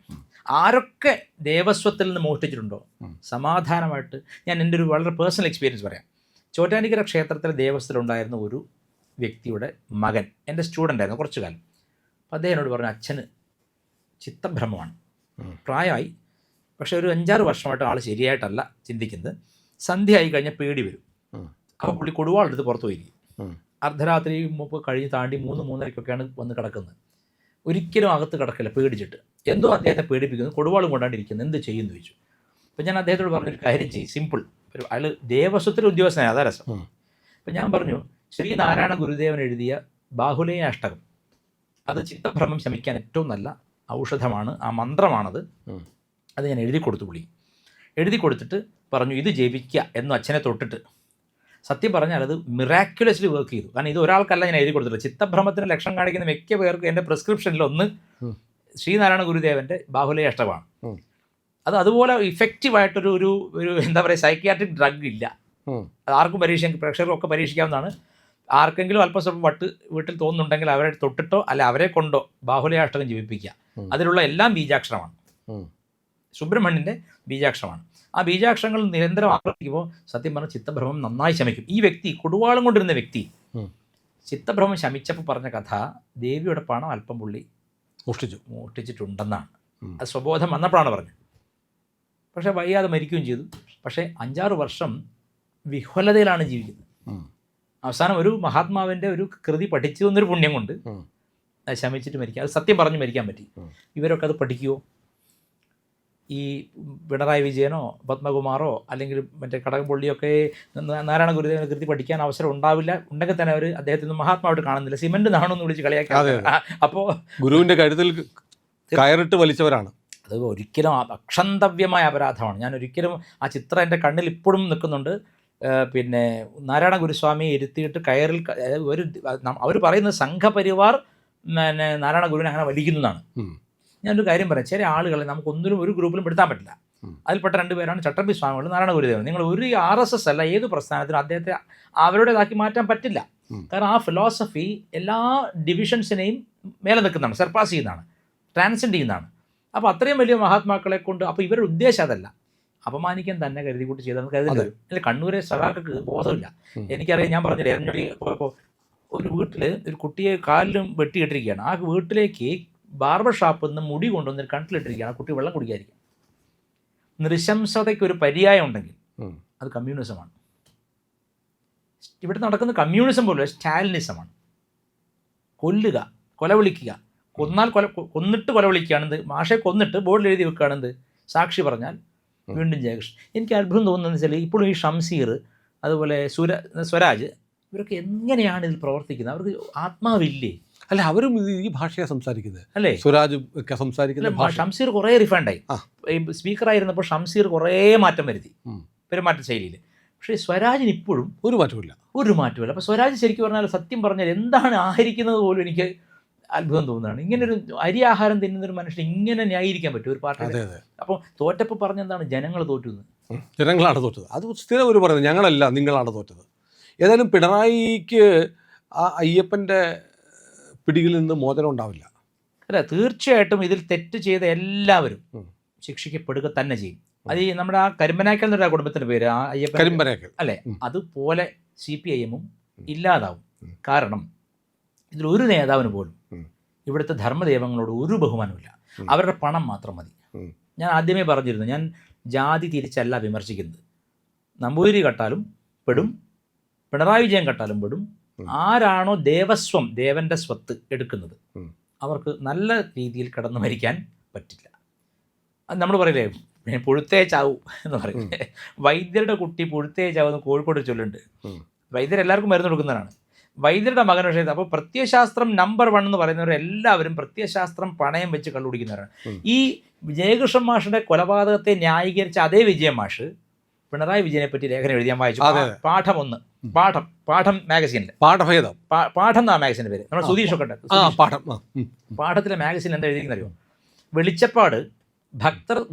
ആരൊക്കെ ദേവസ്വത്തിൽ നിന്ന് മോഷ്ടിച്ചിട്ടുണ്ടോ സമാധാനമായിട്ട്, ഞാൻ എൻ്റെ ഒരു വളരെ പേഴ്സണൽ എക്സ്പീരിയൻസ് പറയാം. ചോറ്റാനിക്കര ക്ഷേത്രത്തിലെ ദേവസ്വത്തിലുണ്ടായിരുന്ന ഒരു വ്യക്തിയുടെ മകൻ എൻ്റെ സ്റ്റുഡൻ്റ് ആയിരുന്നു കുറച്ചു കാലം. അപ്പോൾ അദ്ദേഹം എന്നോട് പറഞ്ഞു, അച്ഛന് ചിത്തഭ്രമമാണ്, പ്രായമായി, പക്ഷേ ഒരു 5-6 വർഷമായിട്ട് ആൾ ശരിയായിട്ടല്ല ചിന്തിക്കുന്നത്. സന്ധ്യ ആയി കഴിഞ്ഞാൽ പേടി വരും. അപ്പോൾ പുള്ളി കൊടുവാളെടുത്ത് പുറത്തു പോയിരിക്കും. അർദ്ധരാത്രി മുമ്പ് കഴിഞ്ഞ് താണ്ടി 3-3:30 വന്ന് കിടക്കുന്നത്. ഒരിക്കലും അകത്ത് കിടക്കില്ല, പേടിച്ചിട്ട്. എന്തോ അദ്ദേഹത്തെ പേടിപ്പിക്കുന്നു, കൊടുവാളും കൊണ്ടാണ്ടിരിക്കുന്നത്. എന്ത് ചെയ്യുമെന്ന് ചോദിച്ചു. അപ്പോൾ ഞാൻ അദ്ദേഹത്തോട് പറഞ്ഞൊരു കാര്യം ചെയ്യും, സിമ്പിൾ. അയാൾ ദേവസ്വത്തിലെ ഉദ്യോഗസ്ഥനാണ്, അതാ രസം. അപ്പം ഞാൻ പറഞ്ഞു, ശ്രീനാരായണ ഗുരുദേവൻ എഴുതിയ ബാഹുലേയ അഷ്ടകം, അത് ചിത്തഭ്രമം ശമിക്കാൻ ഏറ്റവും നല്ല ഔഷധമാണ്, ആ മന്ത്രമാണത്. അത് ഞാൻ എഴുതി കൊടുത്തിട്ട് പറഞ്ഞു, ഇത് ജപിക്കുക എന്ന് അച്ഛനെ തൊട്ടിട്ട്. സത്യം പറഞ്ഞാൽ അത് മിറാക്യുലസ്ലി വർക്ക് ചെയ്തു. കാരണം ഇത് ഒരാൾക്കല്ല ഞാൻ എഴുതി കൊടുത്തിട്ടുള്ളത്. ചിത്തഭ്രമത്തിന് ലക്ഷണം കാണിക്കുന്ന മിക്ക പേർക്ക് എൻ്റെ പ്രിസ്ക്രിപ്ഷനിൽ ഒന്ന് ശ്രീനാരായണ ഗുരുദേവൻ്റെ ബാഹുലേയ അഷ്ടകമാണ്. അത് അതുപോലെ ഇഫക്റ്റീവായിട്ടൊരു ഒരു എന്താ പറയുക, സൈക്യാട്രിക് ഡ്രഗ് ഇല്ല. അത് ആർക്കും പ്രേക്ഷകർക്കൊക്കെ പരീക്ഷിക്കാവുന്നതാണ്. ആർക്കെങ്കിലും അല്പസ്വല്പം വീട്ടിൽ തോന്നുന്നുണ്ടെങ്കിൽ അവരെ തൊട്ടിട്ടോ അല്ല അവരെ കൊണ്ടോ ബാഹുലേയ അഷ്ടകം ജപിപ്പിക്കുക. അതിലുള്ള എല്ലാം ബീജാക്ഷരമാണ്, സുബ്രഹ്മണ്യൻ്റെ ബീജാക്ഷരമാണ്. ആ ബീജാക്ഷരങ്ങൾ നിരന്തരം ആവർത്തിക്കുമ്പോൾ സത്യം പറഞ്ഞാൽ ചിത്തഭ്രമം നന്നായി ശമിക്കും. ഈ വ്യക്തി കൊടുവാളും കൊണ്ടിരുന്ന വ്യക്തി ചിത്തഭ്രമം ശമിച്ചപ്പോൾ പറഞ്ഞ കഥ, ദേവിയുടെ പണം അല്പം പുള്ളി മോഷ്ടിച്ചിട്ടുണ്ടെന്നാണ്. അത് സ്വബോധം വന്നപ്പോഴാണ് പറഞ്ഞത്. പക്ഷേ വയ്യാതെ മരിക്കുകയും ചെയ്തു. പക്ഷേ 5-6 വർഷം വിഹ്വലതയിലാണ് ജീവിക്കുന്നത്. അവസാനം ഒരു മഹാത്മാവിൻ്റെ ഒരു കൃതി പഠിച്ചു എന്നൊരു പുണ്യം കൊണ്ട് അത് ശമിച്ചിട്ട് മരിക്കുക. അത് സത്യം പറഞ്ഞ് മരിക്കാൻ പറ്റി. ഇവരൊക്കെ അത് പഠിക്കുമോ? ഈ പിണറായി വിജയനോ പത്മകുമാറോ അല്ലെങ്കിൽ മറ്റേ കടകംപള്ളിയൊക്കെ നാരായണ ഗുരുദേവനെ കൃതി പഠിക്കാൻ അവസരം ഉണ്ടാവില്ല. ഉണ്ടെങ്കിൽ തന്നെ അവർ അദ്ദേഹത്തിന് മഹാത്മാവായിട്ട് കാണുന്നില്ല. സിമന്റ് നാണെന്ന് വിളിച്ച് കളിയാക്കി. അപ്പോൾ ഗുരുവിൻ്റെ കരുത്തിൽ കയറിട്ട് വലിച്ചവരാണ്. അത് ഒരിക്കലും അക്ഷന്തവ്യമായ അപരാധമാണ്. ഞാൻ ഒരിക്കലും ആ ചിത്രം എൻ്റെ കണ്ണിൽ ഇപ്പോഴും നിൽക്കുന്നുണ്ട്. പിന്നെ നാരായണ ഗുരുസ്വാമിയെ ഇരുത്തിയിട്ട് കയറിൽ അവർ പറയുന്നത് സംഘപരിവാർ പിന്നെ നാരായണ ഗുരുവിനെ അങ്ങനെ വലിക്കുന്നതാണ്. ഞാനൊരു കാര്യം പറയാം, ചില ആളുകളെ നമുക്കൊന്നിലും ഒരു ഗ്രൂപ്പിലും പെടുത്താൻ പറ്റില്ല. അതിൽപ്പെട്ട 2 പേരാണ് ചട്ടമ്പി സ്വാമികളും നാരായണ ഗുരുദേവൻ. നിങ്ങൾ ഒരു RSS അല്ല ഏത് പ്രസ്ഥാനത്തിനും അദ്ദേഹത്തെ അവരുടേതാക്കി മാറ്റാൻ പറ്റില്ല. കാരണം ആ ഫിലോസഫി എല്ലാ ഡിവിഷൻസിനെയും മേലെ നിൽക്കുന്നതാണ്, സർപ്പാസ് ചെയ്യുന്നതാണ്, ട്രാൻസെൻഡ് ചെയ്യുന്നതാണ്. അപ്പോൾ അത്രയും വലിയ മഹാത്മാക്കളെ കൊണ്ട് അപ്പോൾ ഇവരുടെ ഉദ്ദേശം അതല്ല, അപമാനിക്കാൻ തന്നെ കരുതി കൂട്ടി ചെയ്തെന്ന് കരുതി. അല്ല, കണ്ണൂരെ സഖാക്കൾക്ക് ബോധമില്ല. എനിക്കറിയാം, ഞാൻ പറഞ്ഞില്ലേ എരഞ്ഞൊടി പോയപ്പോൾ ഒരു വീട്ടിൽ ഒരു കുട്ടിയെ കാലിലും വെട്ടിയിട്ടിരിക്കുകയാണ്. ആ വീട്ടിലേക്ക് ബാർബർ ഷാപ്പിൽ നിന്ന് മുടി കൊണ്ടുവന്ന് കണ്ടിലിട്ടിരിക്കുകയാണ്. ആ കുട്ടി വെള്ളം കുടിക്കാതിരിക്കും. നൃശംസതയ്ക്ക് ഒരു പര്യായം ഉണ്ടെങ്കിൽ അത് കമ്മ്യൂണിസമാണ്. ഇവിടെ നടക്കുന്ന കമ്മ്യൂണിസം പോലും സ്റ്റാലിനിസമാണ്. കൊല്ലുക, കൊലവിളിക്കുക, കൊന്നിട്ട് കൊലവിളിക്കുകയാണെന്ത്, മാഷെ കൊന്നിട്ട് ബോർഡിൽ എഴുതി വെക്കുകയാണെന്ത്, സാക്ഷി പറഞ്ഞാൽ വീണ്ടും ജയകൃഷ്ണൻ. എനിക്ക് അത്ഭുതം തോന്നുന്നതെന്ന് വെച്ചാൽ ഇപ്പോഴും ഈ ഷംസീർ അതുപോലെ സ്വരാജ് ഇവരൊക്കെ എങ്ങനെയാണ് ഇതിൽ പ്രവർത്തിക്കുന്നത്? അവർക്ക് ആത്മാവില്ലേ? അല്ല, അവരും ഈ ഭാഷയാണ് സംസാരിക്കുന്നത് അല്ലേ? സ്വരാജ് ഒക്കെ സംസാരിക്കുന്നത്. ഷംസീർ കുറേ റിഫണ്ടായി. സ്പീക്കറായിരുന്നപ്പോൾ ഷംസീർ കുറേ മാറ്റം വരുത്തി പെരുമാറ്റ ശൈലിയിൽ. പക്ഷേ സ്വരാജിന് ഇപ്പോഴും ഒരു മാറ്റമില്ല. അപ്പോൾ സ്വരാജ് ശരിക്കും പറഞ്ഞാൽ, സത്യം പറഞ്ഞാൽ എന്താണ് ആഹരിക്കുന്നത് പോലും എനിക്ക് അത്ഭുതം തോന്നുന്നതാണ്. ഇങ്ങനൊരു അരി ആഹാരം തിന്നുന്നൊരു മനുഷ്യൻ ഇങ്ങനെ ന്യായീകരിക്കാൻ പറ്റും ഒരു പാർട്ടി? അപ്പോൾ തോറ്റപ്പോൾ പറഞ്ഞെന്താണ്, ജനങ്ങൾ തോറ്റുന്നത്. ജനങ്ങളാണ് തോറ്റത്. അത് സ്ഥിരം ഒരു പറയുന്നത്, ഞങ്ങളല്ല നിങ്ങളാണ് തോറ്റത്. ഏതായാലും പിണറായിക്ക് ആ അയ്യപ്പൻ്റെ പിടിയിൽ നിന്ന് മോചനം ഉണ്ടാവില്ല. അല്ല, തീർച്ചയായിട്ടും ഇതിൽ തെറ്റ് ചെയ്ത എല്ലാവരും ശിക്ഷിക്കപ്പെടുക തന്നെ ചെയ്യും. അത് ഈ നമ്മുടെ ആ കരിമ്പനാക്കൽ എന്നൊരു കുടുംബത്തിൻ്റെ പേര്, ആ അയ്യപ്പൻ കരിമ്പനാക്കൽ അല്ലേ, അതുപോലെ CPIM ഇല്ലാതാവും. കാരണം ഇതിലൊരു നേതാവിന് പോലും ഇവിടുത്തെ ധർമ്മദൈവങ്ങളോട് ഒരു ബഹുമാനമില്ല. അവരുടെ പണം മാത്രം മതി. ഞാൻ ആദ്യമേ പറഞ്ഞിരുന്നു, ഞാൻ ജാതി തിരിച്ചല്ല വിമർശിക്കുന്നത്. നമ്പൂതിരി കട്ടാലും പെടും, പിണറായി വിജയൻ കട്ടാലും പെടും. ആരാണോ ദേവസ്വം, ദേവൻ്റെ സ്വത്ത് എടുക്കുന്നത്, അവർക്ക് നല്ല രീതിയിൽ കടന്നു മരിക്കാൻ പറ്റില്ല. അത് നമ്മൾ പറയില്ലേ, പുഴുത്തേ ചാവൂ എന്ന് പറയുന്നത്. വൈദ്യരുടെ കുട്ടി പുഴുത്തേ ചാവെന്ന് കോഴിക്കോട് ചൊല്ലുണ്ട്. വൈദ്യരെല്ലാവർക്കും മരുന്ന് കൊടുക്കുന്നതാണ്. വൈദ്യരുടെ മകൻ പക്ഷേ, അപ്പോൾ പ്രത്യയശാസ്ത്രം നമ്പർ 1 എന്ന് പറയുന്നവരെല്ലാവരും പ്രത്യയശാസ്ത്രം പണയം വെച്ച് കള്ളുപിടിക്കുന്നവരാണ്. ഈ ജയകൃഷ്ണൻ മാഷിൻ്റെ കൊലപാതകത്തെ ന്യായീകരിച്ച അതേ വിജയൻ മാഷ് പിണറായി വിജയനെ പറ്റി ലേഖനം എഴുതി. ഞാൻ വായിച്ചു. പാഠം 1, പാഠം മാഗസീനിൽ, പാഠം എന്നാ മാഗസീൻ്റെ പേര്. നമ്മുടെ സുധീഷൊക്കെ ഉണ്ട്. പാഠത്തിലെ മാഗസീനിൽ എന്താ എഴുതിയിരിക്കുന്ന അറിയോ? വെളിച്ചപ്പാട്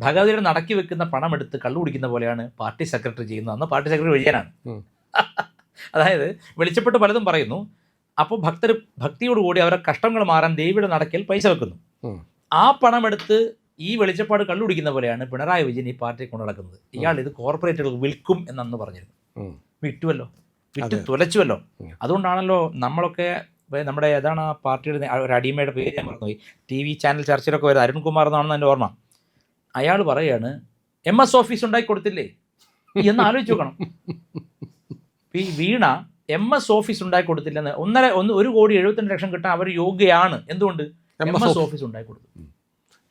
ഭഗവതിയുടെ നടക്കി വെക്കുന്ന പണം എടുത്ത് കള്ളു കുടിക്കുന്ന പോലെയാണ് പാർട്ടി സെക്രട്ടറി ചെയ്യുന്നത്. അന്ന് പാർട്ടി സെക്രട്ടറി വിജയനാണ്. അതായത് വെളിച്ചപ്പെട്ട് പലതും പറയുന്നു. അപ്പോൾ ഭക്തിയോടുകൂടി അവരുടെ കഷ്ടങ്ങൾ മാറാൻ ദേവിയുടെ നടക്കൽ പൈസ വെക്കുന്നു. ആ പണമെടുത്ത് ഈ വെളിച്ചപ്പാട് കള്ളു കുടിക്കുന്ന പോലെയാണ് പിണറായി വിജയൻ ഈ പാർട്ടിയെ കൊണ്ടു നടക്കുന്നത്. ഇയാൾ ഇത് കോർപ്പറേറ്റുകൾക്ക് വിൽക്കും എന്നന്ന് പറഞ്ഞിരുന്നു. വിറ്റുമല്ലോ, വിറ്റ് തുലച്ചുവല്ലോ. അതുകൊണ്ടാണല്ലോ നമ്മളൊക്കെ നമ്മുടെ ഏതാണ് ആ പാർട്ടിയുടെ ഒരു അടിമയുടെ പേര് ഞാൻ മറന്നുപോയി, TV ചാനൽ ചർച്ചയിലൊക്കെ വരുന്നത് അരുൺകുമാർ എന്നാണെന്ന് എൻ്റെ ഓർമ്മ. അയാൾ പറയുകയാണ്, MS ഓഫീസ് ഉണ്ടാക്കി കൊടുത്തില്ലേ എന്ന് ആലോചിച്ച് നോക്കണം. ഈ വീണ MS ഓഫീസ് ഉണ്ടാക്കി കൊടുത്തില്ലെന്ന് 1,72,00,000 കിട്ടാൻ അവർ യോഗ്യയാണ്. എന്തുകൊണ്ട്? MS ഓഫീസ് ഉണ്ടാക്കി കൊടുത്തു.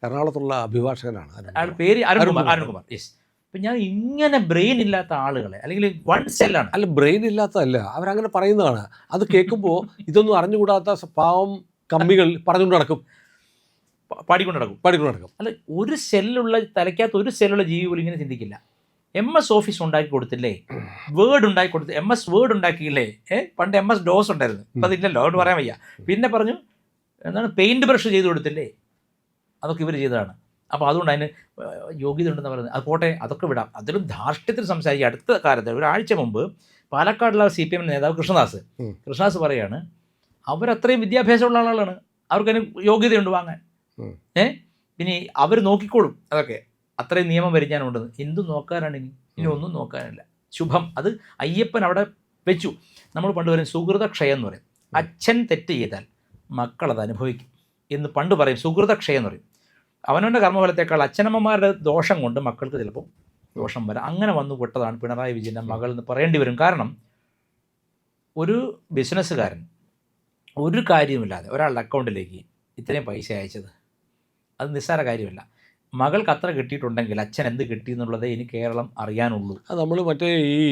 എറണാകുളത്തുള്ള അഭിഭാഷകനാണ് അയാൾ പേര് അരുൺകുമാർ. യെസ്. അപ്പം ഞാൻ ഇങ്ങനെ ബ്രെയിൻ ഇല്ലാത്ത ആളുകളെ, അല്ലെങ്കിൽ 1 സെല്ലാണ്, അല്ല ബ്രെയിൻ ഇല്ലാത്തതല്ല, അവരങ്ങനെ പറയുന്നതാണ്. അത് കേൾക്കുമ്പോൾ ഇതൊന്നും അറിഞ്ഞുകൂടാത്ത പാവം കമ്മികൾ പറഞ്ഞുകൊണ്ട് നടക്കും, പാടിക്കൊണ്ട് നടക്കും. അല്ല, ഒരു സെല്ലുള്ള തലയ്ക്കകത്ത് ഒരു സെല്ലുള്ള ജീവി പോലും ഇങ്ങനെ ചിന്തിക്കില്ല. MS ഓഫീസ് ഉണ്ടാക്കി കൊടുത്തില്ലേ, വേർഡ് ഉണ്ടാക്കി കൊടുത്ത്, MS വേർഡ് ഉണ്ടാക്കിയില്ലേ. പണ്ട് MS DOS ഉണ്ടായിരുന്നു, ഇപ്പം അതില്ലല്ലോ, അതുകൊണ്ട് പറയാൻ വയ്യ. പിന്നെ പറഞ്ഞു എന്താണ്, പെയിൻറ്റ് ബ്രഷ് ചെയ്ത് കൊടുത്തില്ലേ, അതൊക്കെ ഇവർ ചെയ്തതാണ്. അപ്പോൾ അതുകൊണ്ട് അതിന് യോഗ്യത ഉണ്ടെന്ന് പറയുന്നത്. അത് പോട്ടെ, അതൊക്കെ വിടാം. അതിലും ധാർഷ്ട്യത്തിൽ സംസാരിക്കുക. അടുത്ത കാലത്ത് ഒരാഴ്ച മുമ്പ് പാലക്കാടുള്ള CPM നേതാവ് കൃഷ്ണദാസ് പറയുകയാണ്, അവരത്രയും വിദ്യാഭ്യാസമുള്ള ആളുകളാണ്, അവർക്കതിന് യോഗ്യതയുണ്ട് വാങ്ങാൻ. പിന്നെ അവർ നോക്കിക്കോളും, അതൊക്കെ അത്രയും നിയമം പരിജ്ഞാനമുണ്ടെന്ന്. എന്തും നോക്കാനാണ് ഇനി ഒന്നും നോക്കാനില്ല. ശുഭം. അത് അയ്യപ്പൻ അവിടെ വെച്ചു. നമ്മൾ പണ്ട് പറയും സുഹൃതക്ഷയം എന്ന് പറയും. അച്ഛൻ തെറ്റ് ചെയ്താൽ മക്കളത് അനുഭവിക്കും എന്ന് പണ്ട് പറയും. സുഹൃതക്ഷയം എന്ന് പറയും. അവനവൻ്റെ കർമ്മഫലത്തേക്കാൾ അച്ഛനമ്മമാരുടെ ദോഷം കൊണ്ട് മക്കൾക്ക് ചിലപ്പോൾ ദോഷം വരാം. അങ്ങനെ വന്നു പെട്ടതാണ് പിണറായി വിജയൻ്റെ മകൾ എന്ന് പറയേണ്ടി വരും. കാരണം ഒരു ബിസിനസ്സുകാരൻ ഒരു കാര്യവുമില്ലാതെ ഒരാളുടെ അക്കൗണ്ടിലേക്ക് ഇത്രയും പൈസ അയച്ചത് അത് നിസ്സാര കാര്യമല്ല. മകൾക്ക് അത്ര കിട്ടിയിട്ടുണ്ടെങ്കിൽ അച്ഛൻ എന്ത് കിട്ടി എന്നുള്ളതേ ഇനി കേരളം അറിയാനുള്ളൂ. അത് നമ്മൾ മറ്റേ ഈ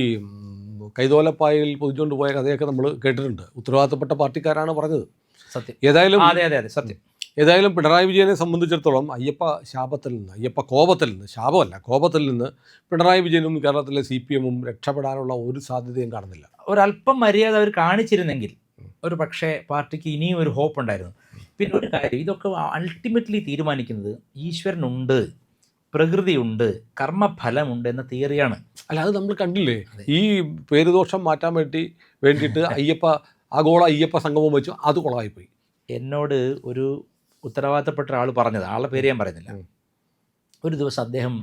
കൈതോലപ്പായയിൽ പൊതിച്ചുകൊണ്ട് പോയ കഥയൊക്കെ നമ്മൾ കേട്ടിട്ടുണ്ട്. ഉത്തരവാദിത്തപ്പെട്ട പാർട്ടിക്കാരാണ് പറഞ്ഞത്. സത്യം. ഏതായാലും അതെ അതെ അതെ സത്യം. ഏതായാലും പിണറായി വിജയനെ സംബന്ധിച്ചിടത്തോളം അയ്യപ്പ ശാപത്തിൽ നിന്ന്, അയ്യപ്പ കോപത്തിൽ നിന്ന്, ശാപമല്ല കോപത്തിൽ നിന്ന് പിണറായി വിജയനും കേരളത്തിലെ CPM-ഉം രക്ഷപ്പെടാനുള്ള ഒരു സാധ്യതയും കാണുന്നില്ല. ഒരല്പം മര്യാദ അവർ കാണിച്ചിരുന്നെങ്കിൽ ഒരു പക്ഷേ പാർട്ടിക്ക് ഇനിയും ഒരു ഹോപ്പ് ഉണ്ടായിരുന്നു. പിന്നെ ഒരു കാര്യം, ഇതൊക്കെ അൾട്ടിമേറ്റ്ലി തീരുമാനിക്കുന്നത് ഈശ്വരനുണ്ട്, പ്രകൃതിയുണ്ട്, കർമ്മഫലമുണ്ട് എന്ന തിയറിയാണ്. അല്ല, അത് നമ്മൾ കണ്ടില്ലേ, ഈ പേരുദോഷം മാറ്റാൻ വേണ്ടിയിട്ട് ആഗോള അയ്യപ്പ സംഗമം വെച്ചു, അത് കുളമായിപ്പോയി. എന്നോട് ഒരു ഉത്തരവാദിത്തപ്പെട്ട ആൾ പറഞ്ഞത്, ആളുടെ പേര് ഞാൻ പറയുന്നില്ല, ഒരു ദിവസം അദ്ദേഹം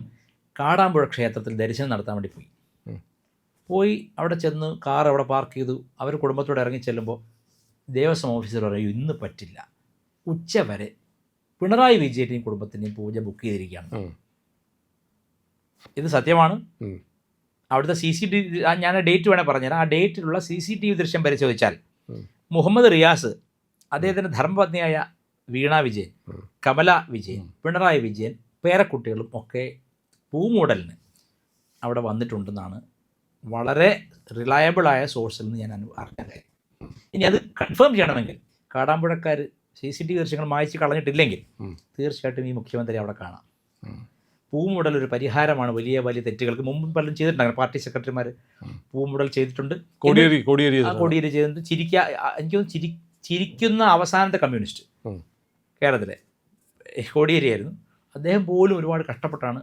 കാടാമ്പുഴ ക്ഷേത്രത്തിൽ ദർശനം നടത്താൻ വേണ്ടി പോയി അവിടെ ചെന്ന് കാർ അവിടെ പാർക്ക് ചെയ്തു. അവർ കുടുംബത്തോടെ ഇറങ്ങി ചെല്ലുമ്പോൾ ദേവസ്വം ഓഫീസർ പറയും ഇന്ന് പറ്റില്ല, ഉച്ച വരെ പിണറായി വിജയൻ്റെയും കുടുംബത്തിൻ്റെയും പൂജ ബുക്ക് ചെയ്തിരിക്കുകയാണ്. ഇത് സത്യമാണ്. അവിടുത്തെ CCTV, ഞാൻ ഡേറ്റ് വേണേൽ പറഞ്ഞുതരാം. ആ ഡേറ്റിലുള്ള CCTV ദൃശ്യം പരിശോധിച്ചാൽ മുഹമ്മദ് റിയാസ്, അദ്ദേഹത്തിൻ്റെ ധർമ്മപത്നിയായ വീണ വിജയൻ, കമല വിജയൻ, പിണറായി വിജയൻ, പേരക്കുട്ടികളും ഒക്കെ പൂമൂടലിന് അവിടെ വന്നിട്ടുണ്ടെന്നാണ് വളരെ റിലയബിളായ സോഴ്സിൽ നിന്ന് ഞാൻ അറിഞ്ഞത്. ഇനി അത് കൺഫേം ചെയ്യണമെങ്കിൽ കാടാമ്പുഴക്കാർ CCTV ദൃശ്യങ്ങൾ മായ്ച്ച് കളഞ്ഞിട്ടില്ലെങ്കിൽ തീർച്ചയായിട്ടും ഈ മുഖ്യമന്ത്രി അവിടെ കാണാം. പൂമുടൽ ഒരു പരിഹാരമാണ് വലിയ വലിയ തെറ്റുകൾക്ക്. മുമ്പും പലരും ചെയ്തിട്ടുണ്ട്. പാർട്ടി സെക്രട്ടറിമാർ പൂമുടൽ ചെയ്തിട്ടുണ്ട്, കോടിയേരി ചെയ്തിട്ടുണ്ട്. എനിക്ക് ചിരിക്കുന്ന അവസാനത്തെ കമ്മ്യൂണിസ്റ്റ് കേരളത്തിലെ കോടിയേരിയായിരുന്നു. അദ്ദേഹം പോലും ഒരുപാട് കഷ്ടപ്പെട്ടാണ്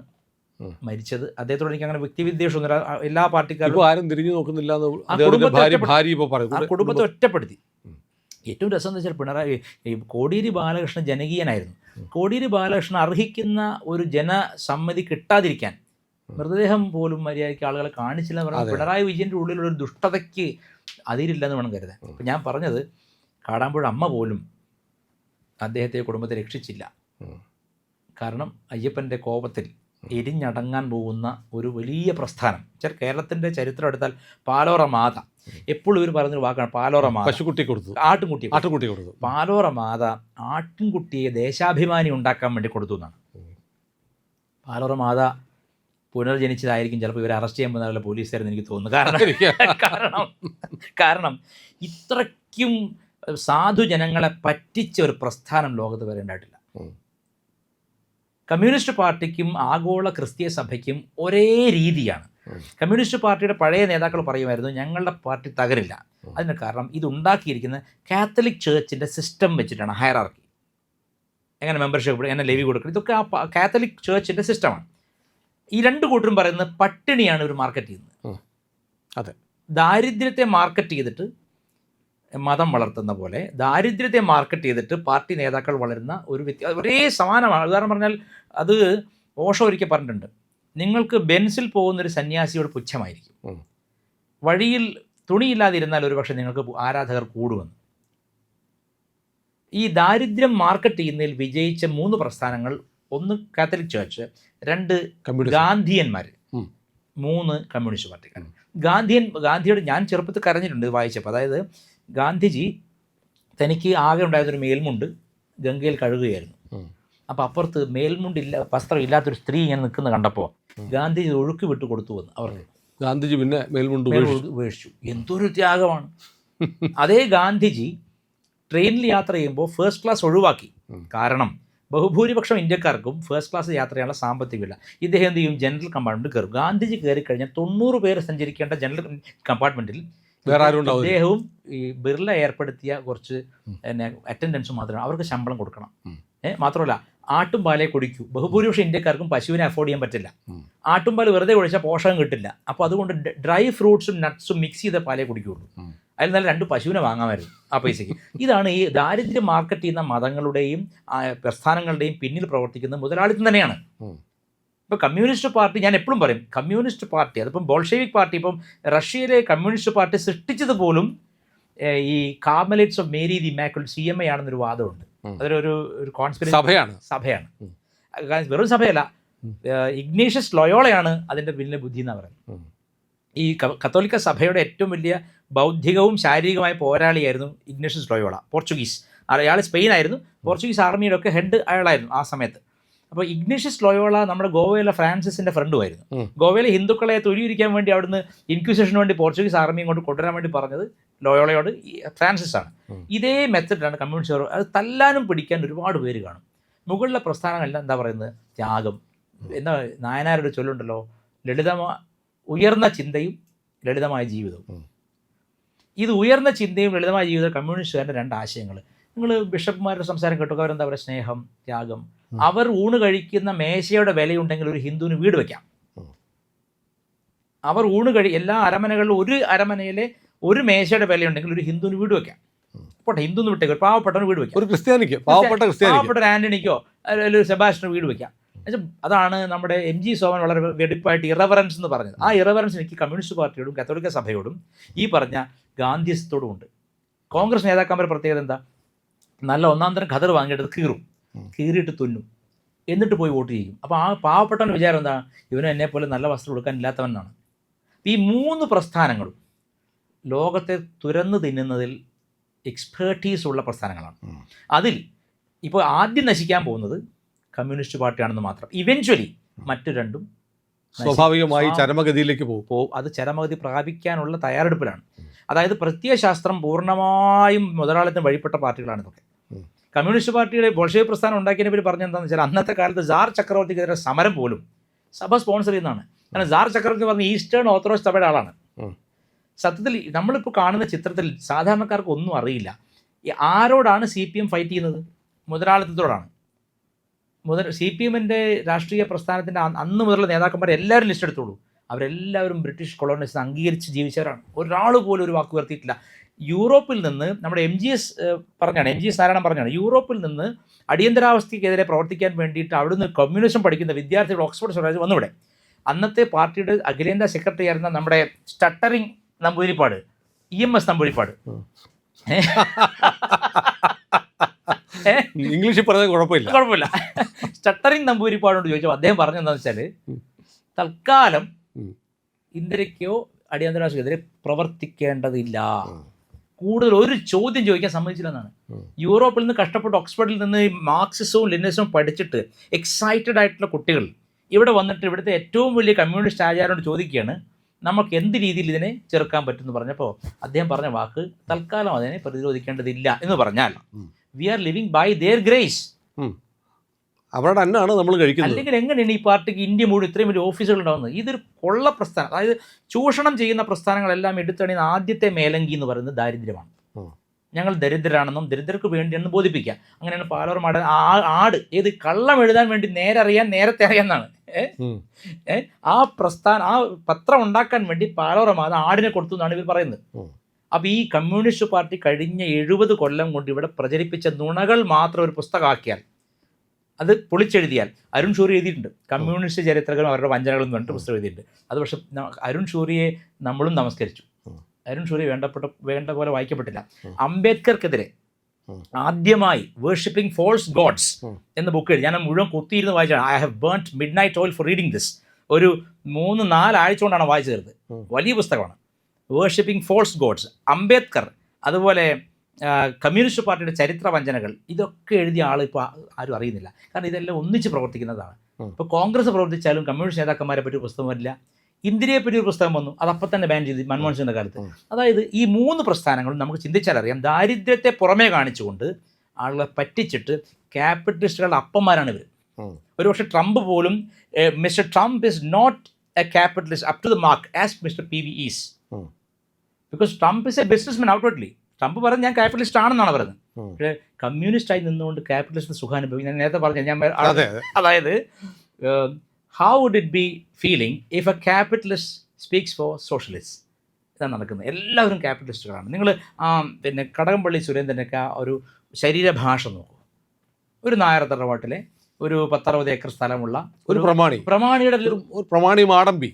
മരിച്ചത്. അദ്ദേഹത്തോട് എനിക്ക് അങ്ങനെ വ്യക്തിവിദ്വേഷമൊന്നുമില്ല. എല്ലാ പാർട്ടിക്കാരും ആരും തിരിഞ്ഞു നോക്കുന്നില്ല. കുടുംബത്തെ ഒറ്റപ്പെടുത്തി. ഏറ്റവും രസം എന്ന് വെച്ചാൽ കോടിയേരി ബാലകൃഷ്ണൻ ജനകീയനായിരുന്നു. കോടിയേരി ബാലകൃഷ്ണൻ അർഹിക്കുന്ന ഒരു ജനസമ്മതി കിട്ടാതിരിക്കാൻ മൃതദേഹം പോലും മര്യാദയ്ക്ക് ആളുകളെ കാണിച്ചില്ല എന്ന് പറഞ്ഞാൽ പിണറായി വിജയൻ്റെ ഉള്ളിലുള്ള ഒരു ദുഷ്ടതയ്ക്ക് അതിരില്ലെന്ന് വേണം കരുതാൻ. അപ്പം ഞാൻ പറഞ്ഞത്, കാടാമ്പുഴ അമ്മ പോലും അദ്ദേഹത്തെ കുടുംബത്തെ രക്ഷിച്ചില്ല. കാരണം അയ്യപ്പൻ്റെ കോപത്തിൽ എരിഞ്ഞടങ്ങാൻ പോകുന്ന ഒരു വലിയ പ്രസ്ഥാനം. കേരളത്തിൻ്റെ ചരിത്രം എടുത്താൽ പാലോറ മാത, എപ്പോഴും ഇവർ പറയുന്നൊരു വാക്കാണ് പാലോറ മാത. പശുക്കുട്ടി കൊടുത്തു, ആട്ടുംകുട്ടി കൊടുത്തു. പാലോറ മാത ആട്ടിൻകുട്ടിയെ ദേശാഭിമാനി ഉണ്ടാക്കാൻ വേണ്ടി കൊടുത്തു എന്നാണ്. പാലോറ മാത പുനർജനിച്ചതായിരിക്കും ചിലപ്പോൾ ഇവരെ അറസ്റ്റ് ചെയ്യാൻ പോകുന്ന പോലീസുകാരെന്ന് എനിക്ക് തോന്നുന്നു. കാരണം ഇത്രയ്ക്കും സാധുജനങ്ങളെ പറ്റിച്ച ഒരു പ്രസ്ഥാനം ലോകത്ത് വരെ ഉണ്ടായിട്ടില്ല. കമ്മ്യൂണിസ്റ്റ് പാർട്ടിക്കും ആഗോള ക്രിസ്തീയ സഭയ്ക്കും ഒരേ രീതിയാണ്. കമ്മ്യൂണിസ്റ്റ് പാർട്ടിയുടെ പഴയ നേതാക്കൾ പറയുമായിരുന്നു ഞങ്ങളുടെ പാർട്ടി തകരില്ല. അതിന് കാരണം ഇതുണ്ടാക്കിയിരിക്കുന്ന കാത്തലിക് ചേർച്ചിൻ്റെ സിസ്റ്റം വെച്ചിട്ടാണ്. ഹയറാർക്കി, എങ്ങനെ മെമ്പർഷിപ്പ്, എങ്ങനെ ലെവി കൊടുക്കണം, ഇതൊക്കെ ആ കാത്തലിക് ചേർച്ചിൻ്റെ സിസ്റ്റമാണ്. ഈ രണ്ട് കൂട്ടരും പറയുന്നത് പട്ടിണിയാണ് ഇവർ മാർക്കറ്റ് ചെയ്യുന്നത്. അതെ, ദാരിദ്ര്യത്തെ മാർക്കറ്റ് ചെയ്തിട്ട് മതം വളർത്തുന്ന പോലെ ദാരിദ്ര്യത്തെ മാർക്കറ്റ് ചെയ്തിട്ട് പാർട്ടി നേതാക്കൾ വളരുന്ന ഒരു ഒരേ സമാനമാണ്. ഉദാഹരണം പറഞ്ഞാൽ, അത് ഓഷോ ഒരിക്കൽ പറഞ്ഞിട്ടുണ്ട്, നിങ്ങൾക്ക് ബെൻസിൽ പോകുന്നൊരു സന്യാസിയോട് പുച്ഛമായിരിക്കും, വഴിയിൽ തുണിയില്ലാതിരുന്നാൽ ഒരുപക്ഷെ നിങ്ങൾക്ക് ആരാധകർ കൂടുമെന്ന്. ഈ ദാരിദ്ര്യം മാർക്കറ്റ് ചെയ്യുന്നതിൽ വിജയിച്ച 3 പ്രസ്ഥാനങ്ങൾ, 1 കാത്തലിക് ചർച്ച്, 2 ഗാന്ധിയന്മാർ, 3 കമ്മ്യൂണിസ്റ്റ് പാർട്ടിക്കാർ. ഗാന്ധിയോട് ഞാൻ ചെറുപ്പത്തിൽ കരഞ്ഞിട്ടുണ്ട് വായിച്ചപ്പോൾ. അതായത് ഗാന്ധിജി തനിക്ക് ആകെ ഉണ്ടായിരുന്നൊരു മേൽമുണ്ട് ഗംഗയിൽ കഴുകുകയായിരുന്നു. അപ്പോൾ അപ്പുറത്ത് മേൽമുണ്ടില്ല, വസ്ത്രം ഇല്ലാത്തൊരു സ്ത്രീ ഇങ്ങനെ നിൽക്കുന്ന കണ്ടപ്പോൾ ഗാന്ധിജി ഒഴുക്കി വിട്ടു കൊടുത്തു എന്ന് അവർക്ക്. ഗാന്ധിജി പിന്നെ മേൽമുണ്ട് ഉപേക്ഷിച്ചു. എന്തൊരു ത്യാഗമാണ്. അതേ ഗാന്ധിജി ട്രെയിനിൽ യാത്ര ചെയ്യുമ്പോൾ ഫസ്റ്റ് ക്ലാസ് ഒഴിവാക്കി. കാരണം ബഹുഭൂരിപക്ഷം ഇന്ത്യക്കാർക്കും ഫസ്റ്റ് ക്ലാസ് യാത്ര ചെയ്യാനുള്ള സാമ്പത്തികമില്ല. ഇദ്ദേഹം എന്ത് ചെയ്യും, ജനറൽ കമ്പാർട്ട്മെൻറ്റ് കയറും. ഗാന്ധിജി കയറി കഴിഞ്ഞാൽ 90 പേര് സഞ്ചരിക്കേണ്ട ജനറൽ കമ്പാർട്ട്മെൻറ്റിൽ അദ്ദേഹവും ഈ ബിർള ഏർപ്പെടുത്തിയ കുറച്ച് അറ്റൻഡൻസും മാത്രമാണ്. അവർക്ക് ശമ്പളം കൊടുക്കണം. മാത്രമല്ല ആട്ടുംപാലേ കുടിക്കൂ. ബഹുഭൂരിപക്ഷം ഇന്ത്യക്കാർക്കും പശുവിനെ അഫോർഡ് ചെയ്യാൻ പറ്റില്ല. ആട്ടുംപാൽ വെറുതെ കുടിച്ചാൽ പോഷകം കിട്ടില്ല. അപ്പോൾ അതുകൊണ്ട് ഡ്രൈ ഫ്രൂട്ട്സും നട്ട്സും മിക്സ് ചെയ്ത പാലേ കുടിക്കുകയുള്ളൂ. അതിൽ നല്ല 2 പശുവിനെ വാങ്ങാമായിരുന്നു ആ പൈസയ്ക്ക്. ഇതാണ് ഈ ദാരിദ്ര്യം മാർക്കറ്റ് ചെയ്യുന്ന മതങ്ങളുടെയും പ്രസ്ഥാനങ്ങളുടെയും പിന്നിൽ പ്രവർത്തിക്കുന്ന മുതലാളിത്തം തന്നെയാണ്. ഇപ്പോൾ കമ്മ്യൂണിസ്റ്റ് പാർട്ടി, ഞാൻ എപ്പോഴും പറയും, കമ്മ്യൂണിസ്റ്റ് പാർട്ടി, അതിപ്പം ബോൾഷെവിക് പാർട്ടി, ഇപ്പം റഷ്യയിലെ കമ്മ്യൂണിസ്റ്റ് പാർട്ടി സൃഷ്ടിച്ചത് പോലും ഈ Carmelites of Mary the Immaculate CMI ആണെന്നൊരു വാദമുണ്ട്. അതൊരു കോൺസ്പിറസി സഭയാണ്. വെറും സഭയല്ല, ഇഗ്നേഷ്യസ് ലോയോളയാണ് അതിൻ്റെ പിന്നിലെ ബുദ്ധി എന്നാണ് പറയുന്നത്. ഈ കത്തോലിക്ക സഭയുടെ ഏറ്റവും വലിയ ബൗദ്ധികവും ശാരീരികമായ പോരാളിയായിരുന്നു ഇഗ്നേഷ്യസ് ലോയോള, പോർച്ചുഗീസ്. അയാൾ സ്പെയിനായിരുന്നു, പോർച്ചുഗീസ് ആർമിയുടെ ഒക്കെ ഹെഡ് അയാളായിരുന്നു ആ സമയത്ത്. അപ്പോൾ ഇഗ്നേഷ്യസ് ലോയോള നമ്മുടെ ഗോവയിലെ ഫ്രാൻസിസിൻ്റെ ഫ്രണ്ടുമായിരുന്നു. ഗോവയിലെ ഹിന്ദുക്കളെ തൊഴിയിരിക്കാൻ വേണ്ടി അവിടുന്ന് ഇൻക്വിസിഷന് വേണ്ടി പോർച്ചുഗീസ് ആർമിയും കൊണ്ട് കൊണ്ടുവരാൻ വേണ്ടി പറഞ്ഞത് ലോയോളയോട് ഫ്രാൻസിസ് ആണ്. ഇതേ മെത്തഡിലാണ് കമ്മ്യൂണിസ്റ്റുകാർ. അത് തല്ലാനും പിടിക്കാൻ ഒരുപാട് പേര് കാണും. മുകളിലെ പ്രസ്ഥാനങ്ങളെല്ലാം എന്താ പറയുന്നത്, ത്യാഗം. എന്താ നായനാരുടെ ചൊല്ലുണ്ടല്ലോ, ഉയർന്ന ചിന്തയും ലളിതമായ ജീവിതവും. ഇത് ഉയർന്ന ചിന്തയും ലളിതമായ ജീവിതം കമ്മ്യൂണിസ്റ്റുകാരുടെ രണ്ട് ആശയങ്ങൾ. നിങ്ങൾ ബിഷപ്പ്മാരുടെ സംസാരം കേട്ടോ, അവരെന്താ പറയുക, സ്നേഹം, ത്യാഗം. അവർ ഊണ് കഴിക്കുന്ന മേശയുടെ വിലയുണ്ടെങ്കിൽ ഒരു ഹിന്ദുവിന് വീട് വയ്ക്കാം. അവർ എല്ലാ അരമനകളിലും ഒരു അരമനയിലെ ഒരു മേശയുടെ വിലയുണ്ടെങ്കിൽ ഒരു ഹിന്ദുവിന് വീട് വയ്ക്കാം. പോട്ടെ, ഹിന്ദു വിട്ടേക്ക്, പാവപ്പെട്ടവന് വീട് വയ്ക്കാം. ഒരു ക്രിസ്ത്യാനിക്ക്, പാവപ്പെട്ട ഒരു ആന്റണിക്കോ അല്ലെങ്കിൽ ഒരു സെബാസ്റ്റ്യന് വീട് വയ്ക്കാം. അതാണ് നമ്മുടെ MG സോമൻ വളരെ വെടിപ്പായിട്ട് ഇറവറൻസ് എന്ന് പറഞ്ഞത്. ആ ഇറവറൻസ് എനിക്ക് കമ്മ്യൂണിസ്റ്റ് പാർട്ടിയോടും കത്തോലിക്ക സഭയോടും ഈ പറഞ്ഞ ഗാന്ധിയത്തോടും ഉണ്ട്. കോൺഗ്രസ് നേതാക്കന്മാരുടെ പ്രത്യേകത എന്താ, നല്ല ഒന്നാം തരം ഖദർ വാങ്ങിയിട്ട് കീറിയിട്ട് തുന്നും, എന്നിട്ട് പോയി വോട്ട് ചെയ്യും. അപ്പോൾ ആ പാവപ്പെട്ടവൻ്റെ വിചാരം എന്താ, ഇവനും എന്നെപ്പോലെ നല്ല വസ്ത്രം കൊടുക്കാൻ ഇല്ലാത്തവനാണ്. ഈ മൂന്ന് പ്രസ്ഥാനങ്ങളും ലോകത്തെ തുരന്നു തിന്നുന്നതിൽ എക്സ്പേർട്ടീസ് ഉള്ള പ്രസ്ഥാനങ്ങളാണ്. അതിൽ ഇപ്പോൾ ആദ്യം നശിക്കാൻ പോകുന്നത് കമ്മ്യൂണിസ്റ്റ് പാർട്ടിയാണെന്ന് മാത്രം. ഇവൻച്വലി മറ്റു രണ്ടും സ്വാഭാവികമായി ചരമഗതിയിലേക്ക് പോകും. അത് ചരമഗതി പ്രാപിക്കാനുള്ള തയ്യാറെടുപ്പിലാണ്. അതായത് പ്രത്യയശാസ്ത്രം പൂർണ്ണമായും മുതലാളിത്തം വഴിപ്പെട്ട പാർട്ടികളാണ് ഇതൊക്കെ. കമ്മ്യൂണിസ്റ്റ് പാർട്ടിയുടെ ബോൾഷെവിക് പ്രസ്ഥാനം ഉണ്ടാക്കിയതിനെ പറ്റി പറഞ്ഞെന്താണെന്ന് വെച്ചാൽ, അന്നത്തെ കാലത്ത് സാർ ചക്രവർത്തിക്കെതിരെ സമരം പോലും സഭ സ്പോൺസർ ചെയ്യുന്നതാണ്. കാരണം സാർ ചക്രവർത്തി പറഞ്ഞ ഈസ്റ്റേൺ ഓർത്തഡോക്സ് സഭയുടെ ആളാണ്. സത്യത്തിൽ നമ്മളിപ്പോൾ കാണുന്ന ചിത്രത്തിൽ സാധാരണക്കാർക്ക് ഒന്നും അറിയില്ല. ആരോടാണ് CPM ഫൈറ്റ് ചെയ്യുന്നത്? മുതലാളിത്തത്തോടാണ്. CPMൻ്റെ രാഷ്ട്രീയ പ്രസ്ഥാനത്തിൻ്റെ അന്ന് മുതലുള്ള നേതാക്കന്മാർ എല്ലാവരും ലിസ്റ്റ് എടുത്തോളൂ. അവരെല്ലാവരും ബ്രിട്ടീഷ് കൊളോണിസ്റ്റ് അംഗീകരിച്ച് ജീവിച്ചവരാണ്. ഒരാൾ പോലും ഒരു വാക്ക് ഉയർത്തിയിട്ടില്ല. യൂറോപ്പിൽ നിന്ന് നമ്മുടെ MGS നാരായണൻ പറഞ്ഞാണ്, യൂറോപ്പിൽ നിന്ന് അടിയന്തരാവസ്ഥയ്ക്കെതിരെ പ്രവർത്തിക്കാൻ വേണ്ടിയിട്ട് അവിടുന്ന് കമ്മ്യൂണിസം പഠിക്കുന്ന വിദ്യാർത്ഥികൾ ഓക്സ്ഫോർഡ് സ്വരാജ് വന്നിവിടെ. അന്നത്തെ പാർട്ടിയുടെ അഖിലേന്ത്യാ സെക്രട്ടറി ആയിരുന്ന നമ്മുടെ സ്റ്റട്ടറിങ് നമ്പൂതിരിപ്പാട്, EMS നമ്പൂതിരിപ്പാട്, ഇംഗ്ലീഷിൽ പറഞ്ഞാൽ കുഴപ്പമില്ല, സ്റ്റട്ടറിങ് നമ്പൂതിരിപ്പാടോട് ചോദിച്ചപ്പോൾ അദ്ദേഹം പറഞ്ഞെന്താണെന്ന് വെച്ചാൽ, തൽക്കാലം ഇന്ത്യക്കോ അടിയന്തരാവസ്ഥക്കെതിരെ പ്രവർത്തിക്കേണ്ടതില്ല, കൂടുതൽ ഒരു ചോദ്യം ചോദിക്കാൻ സമ്മതിച്ചില്ലെന്നാണ്. യൂറോപ്പിൽ നിന്ന് കഷ്ടപ്പെട്ട് ഓക്സ്ഫോർഡിൽ നിന്ന് മാർക്സിസവും ലെനിനിസവും പഠിച്ചിട്ട് എക്സൈറ്റഡ് ആയിട്ടുള്ള കുട്ടികൾ ഇവിടെ വന്നിട്ട് ഇവിടുത്തെ ഏറ്റവും വലിയ കമ്മ്യൂണിസ്റ്റ് ആചാര്യനോട് ചോദിക്കുകയാണ്, നമുക്ക് എന്ത് രീതിയിൽ ഇതിനെ ചെറുക്കാൻ പറ്റുമെന്ന് പറഞ്ഞപ്പോൾ അദ്ദേഹം പറഞ്ഞ വാക്ക്, തൽക്കാലം അതിനെ പ്രതിരോധിക്കേണ്ടതില്ല എന്ന് പറഞ്ഞാൽ we are living by their grace. അവരുടെ അന്നാണ് നമ്മൾ കഴിക്കുന്നത്. അല്ലെങ്കിൽ എങ്ങനെയാണ് ഈ പാർട്ടിക്ക് ഇന്ത്യ മുഴുവൻ ഇത്രയും വലിയ ഓഫീസുകൾ ഉണ്ടാകുന്നത്? ഇതൊരു കൊള്ള പ്രസ്ഥാനം. അതായത് ചൂഷണം ചെയ്യുന്ന പ്രസ്ഥാനങ്ങളെല്ലാം എടുത്തണിയുന്ന ആദ്യത്തെ മേലങ്കി എന്ന് പറയുന്നത് ദാരിദ്ര്യമാണ്. ഞങ്ങൾ ദരിദ്രരാണെന്നും ദരിദ്രർക്ക് വേണ്ടിയാണെന്ന് ബോധിപ്പിക്കുക. അങ്ങനെയാണ് പാലോറം ആട് ഏത് കള്ളം എഴുതാൻ വേണ്ടി നേരത്തെ അറിയാമെന്നാണ്. ആ പത്രം ഉണ്ടാക്കാൻ വേണ്ടി പാലോറം അത് ആടിനെ കൊടുത്തു എന്നാണ് ഇവർ പറയുന്നത്. അപ്പോൾ ഈ കമ്മ്യൂണിസ്റ്റ് പാർട്ടി കഴിഞ്ഞ 70 കൊല്ലം കൊണ്ട് ഇവിടെ പ്രചരിപ്പിച്ച നുണകൾ മാത്രം ഒരു പുസ്തകമാക്കിയാൽ, അത് പൊളിച്ചെഴുതിയാൽ, അരുൺ ഷൂറി എഴുതിയിട്ടുണ്ട് കമ്മ്യൂണിസ്റ്റ് ചരിത്രങ്ങളും അവരുടെ വഞ്ചനകളും പറഞ്ഞിട്ട് പുസ്തകം എഴുതിയിട്ടുണ്ട്. അത് പക്ഷെ അരുൺ ഷൂറിയെ നമ്മളും നമസ്കരിച്ചു. അരുൺ ഷൂറി വേണ്ട പോലെ വായിക്കപ്പെട്ടില്ല. അംബേദ്കർക്കെതിരെ ആദ്യമായി വേർഷിപ്പിംഗ് ഫോൾസ് ഗോഡ്സ് എന്ന ബുക്ക് എഴുതി. ഞാൻ മുഴുവൻ കുത്തിയിരുന്ന് വായിച്ചാണ്. I have burned midnight oil for reading this. ഒരു 3-4 ആഴ്ച കൊണ്ടാണ് വായിച്ചു തീർത്തത്. വലിയ പുസ്തകമാണ്. വേർഷിപ്പിംഗ് ഫോൾസ് ഗോഡ്സ്, അംബേദ്കർ, അതുപോലെ കമ്മ്യൂണിസ്റ്റ് പാർട്ടിയുടെ ചരിത്ര വഞ്ചനകൾ, ഇതൊക്കെ എഴുതിയ ആൾ ഇപ്പോൾ ആരും അറിയുന്നില്ല. കാരണം ഇതെല്ലാം ഒന്നിച്ച് പ്രവർത്തിക്കുന്നതാണ്. ഇപ്പോൾ കോൺഗ്രസ് പ്രവർത്തിച്ചാലും കമ്മ്യൂണിസ്റ്റ് നേതാക്കന്മാരെ പറ്റി പുസ്തകം വരില്ല. ഇന്ത്യയെ പറ്റി ഒരു പുസ്തകം വന്നു, അത് അപ്പം തന്നെ ബാൻ ചെയ്ത് മൻമോഹൻ സിംഗിൻ്റെ കാലത്ത്. അതായത് ഈ 3 പ്രസ്ഥാനങ്ങളും നമുക്ക് ചിന്തിച്ചാൽ അറിയാം, ദാരിദ്ര്യത്തെ പുറമേ കാണിച്ചുകൊണ്ട് ആളുകളെ പറ്റിച്ചിട്ട് ക്യാപിറ്റലിസ്റ്റുകളുടെ അപ്പന്മാരാണ് ഇവർ. ഒരുപക്ഷെ ട്രംപ് പോലും, mister Trump is not a capitalist up to the mark as mister PV is, because Trump is a businessman outwardly. Trump പറഞ്ഞ് ഞാൻ ക്യാപിറ്റലിസ്റ്റ് ആണെന്നാണ് പറയുന്നത്. പക്ഷേ കമ്മ്യൂണിസ്റ്റായി നിന്നുകൊണ്ട് ക്യാപിറ്റലിസ്റ്റ് സുഖാനുഭവം ഞാൻ നേരത്തെ പറഞ്ഞു. അതായത് how would it be feeling if a capitalist speaks for socialists? ഇതാണ് നടക്കുന്നത്. എല്ലാവരും ക്യാപിറ്റലിസ്റ്റുകളാണ്. നിങ്ങൾ പിന്നെ കടകംപള്ളി സുരേന്ദ്രനൊക്കെ ഒരു ശരീരഭാഷ നോക്കൂ. ഒരു നായർ തറവാട്ടിലെ ഒരു 10-60 ഏക്കർ സ്ഥലമുള്ള ഒരു പ്രമാണിയുടെ മാടമ്പി.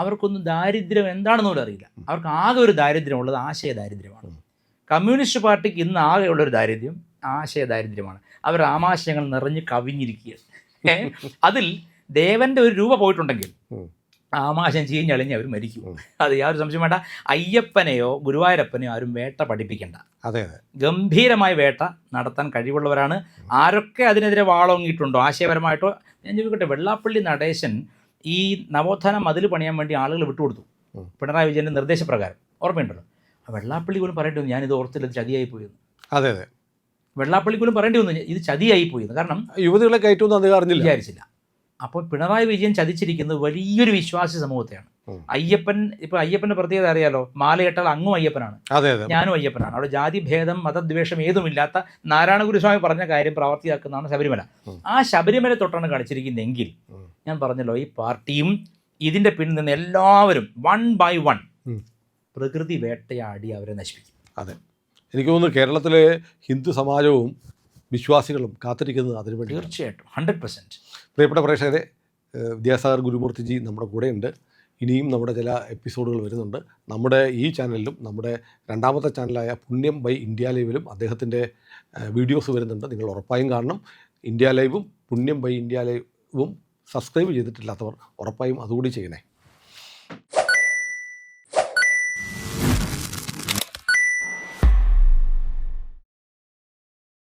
അവർക്കൊന്നും ദാരിദ്ര്യം എന്താണെന്ന് പോലും അറിയില്ല. അവർക്ക് ആകെ ഒരു ദാരിദ്ര്യമുള്ളത് ആശയ ദാരിദ്ര്യമാണ്. കമ്മ്യൂണിസ്റ്റ് പാർട്ടിക്ക് ഇന്ന് ആകെയുള്ളൊരു ദാരിദ്ര്യം ആശയ ദാരിദ്ര്യമാണ്. അവരുടെ ആമാശയങ്ങൾ നിറഞ്ഞ് കവിഞ്ഞിരിക്കുക. അതിൽ ദേവൻ്റെ ഒരു രൂപ പോയിട്ടുണ്ടെങ്കിൽ ഉം. ആമാശം ചീഞ്ഞളിഞ്ഞ് അവർ മരിക്കും. അത് യാതൊരു സംശയം വേണ്ട. അയ്യപ്പനെയോ ഗുരുവായൂരപ്പനെയോ ആരും വേട്ട പഠിപ്പിക്കേണ്ട. അതെ അതെ. ഗംഭീരമായ വേട്ട നടത്താൻ കഴിവുള്ളവരാണ്. ആരൊക്കെ അതിനെതിരെ വാളോങ്ങിയിട്ടുണ്ടോ ആശയപരമായിട്ടോ. ഞാൻ ചോദിക്കട്ടെ, വെള്ളാപ്പള്ളി നടേശൻ ഈ നവോത്ഥാന മതിൽ പണിയാൻ വേണ്ടി ആളുകൾ വിട്ടുകൊടുത്തു പിണറായി വിജയൻ്റെ നിർദ്ദേശപ്രകാരം. ഓർമ്മയുണ്ടല്ലോ? ആ വെള്ളാപ്പള്ളി പോലും പറയേണ്ടി വന്നു ഞാനിത് ഓർത്തില്ല, ഇത് ചതിയായി പോയെന്ന്. അതെ അതെ. വെള്ളാപ്പള്ളി പോലും പറയേണ്ടി വന്നു ഇത് ചതിയായി പോയെന്ന്. കാരണം യുവതികളെ കയറ്റുമെന്ന് അദ്ദേഹം അറിഞ്ഞില്ല, വിചാരിച്ചില്ല. അപ്പോൾ പിണറായി വിജയൻ ചതിച്ചിരിക്കുന്നത് വലിയൊരു വിശ്വാസി സമൂഹത്തെയാണ്. അയ്യപ്പൻ, ഇപ്പോൾ അയ്യപ്പൻ്റെ പ്രത്യേകത അറിയാലോ, മാലയിട്ടാൽ അങ്ങും അയ്യപ്പനാണ്, അതെ അതെ, ഞാനും അയ്യപ്പനാണ്. അവിടെ ജാതിഭേദം മതദ്വേഷം ഏതുമില്ലാത്ത നാരായണഗുരുസ്വാമി പറഞ്ഞ കാര്യം പ്രാവർത്തിയാക്കുന്നതാണ് ശബരിമല. ആ ശബരിമല തൊട്ടാണ് കളിച്ചിരിക്കുന്നതെങ്കിൽ ഞാൻ പറഞ്ഞല്ലോ, ഈ പാർട്ടിയും ഇതിൻ്റെ പിന്നിൽ നിന്ന് എല്ലാവരും 1 by 1 പ്രകൃതി വേട്ടയാടി അവരെ നശിപ്പിക്കും. അതെ. എനിക്ക് തോന്നുന്നു കേരളത്തിലെ ഹിന്ദു സമാജവും വിശ്വാസികളും കാത്തിരിക്കുന്നത് അതിനുവേണ്ടി. തീർച്ചയായിട്ടും 100%. പ്രിയപ്പെട്ട പ്രേക്ഷകരെ, വിദ്യാസാഗർ ഗുരുമൂർത്തിജി നമ്മുടെ കൂടെയുണ്ട്. ഇനിയും നമ്മുടെ ചില എപ്പിസോഡുകൾ വരുന്നുണ്ട്. നമ്മുടെ ഈ ചാനലിലും നമ്മുടെ രണ്ടാമത്തെ ചാനലായ പുണ്യം ബൈ ഇന്ത്യ ലൈവിലും അദ്ദേഹത്തിൻ്റെ വീഡിയോസ് വരുന്നുണ്ട്. നിങ്ങൾ ഉറപ്പായും കാണണം. ഇന്ത്യ ലൈവും പുണ്യം ബൈ ഇന്ത്യ ലൈവും സബ്സ്ക്രൈബ് ചെയ്തിട്ടില്ലാത്തവർ ഉറപ്പായും അതുകൂടി ചെയ്യണേ.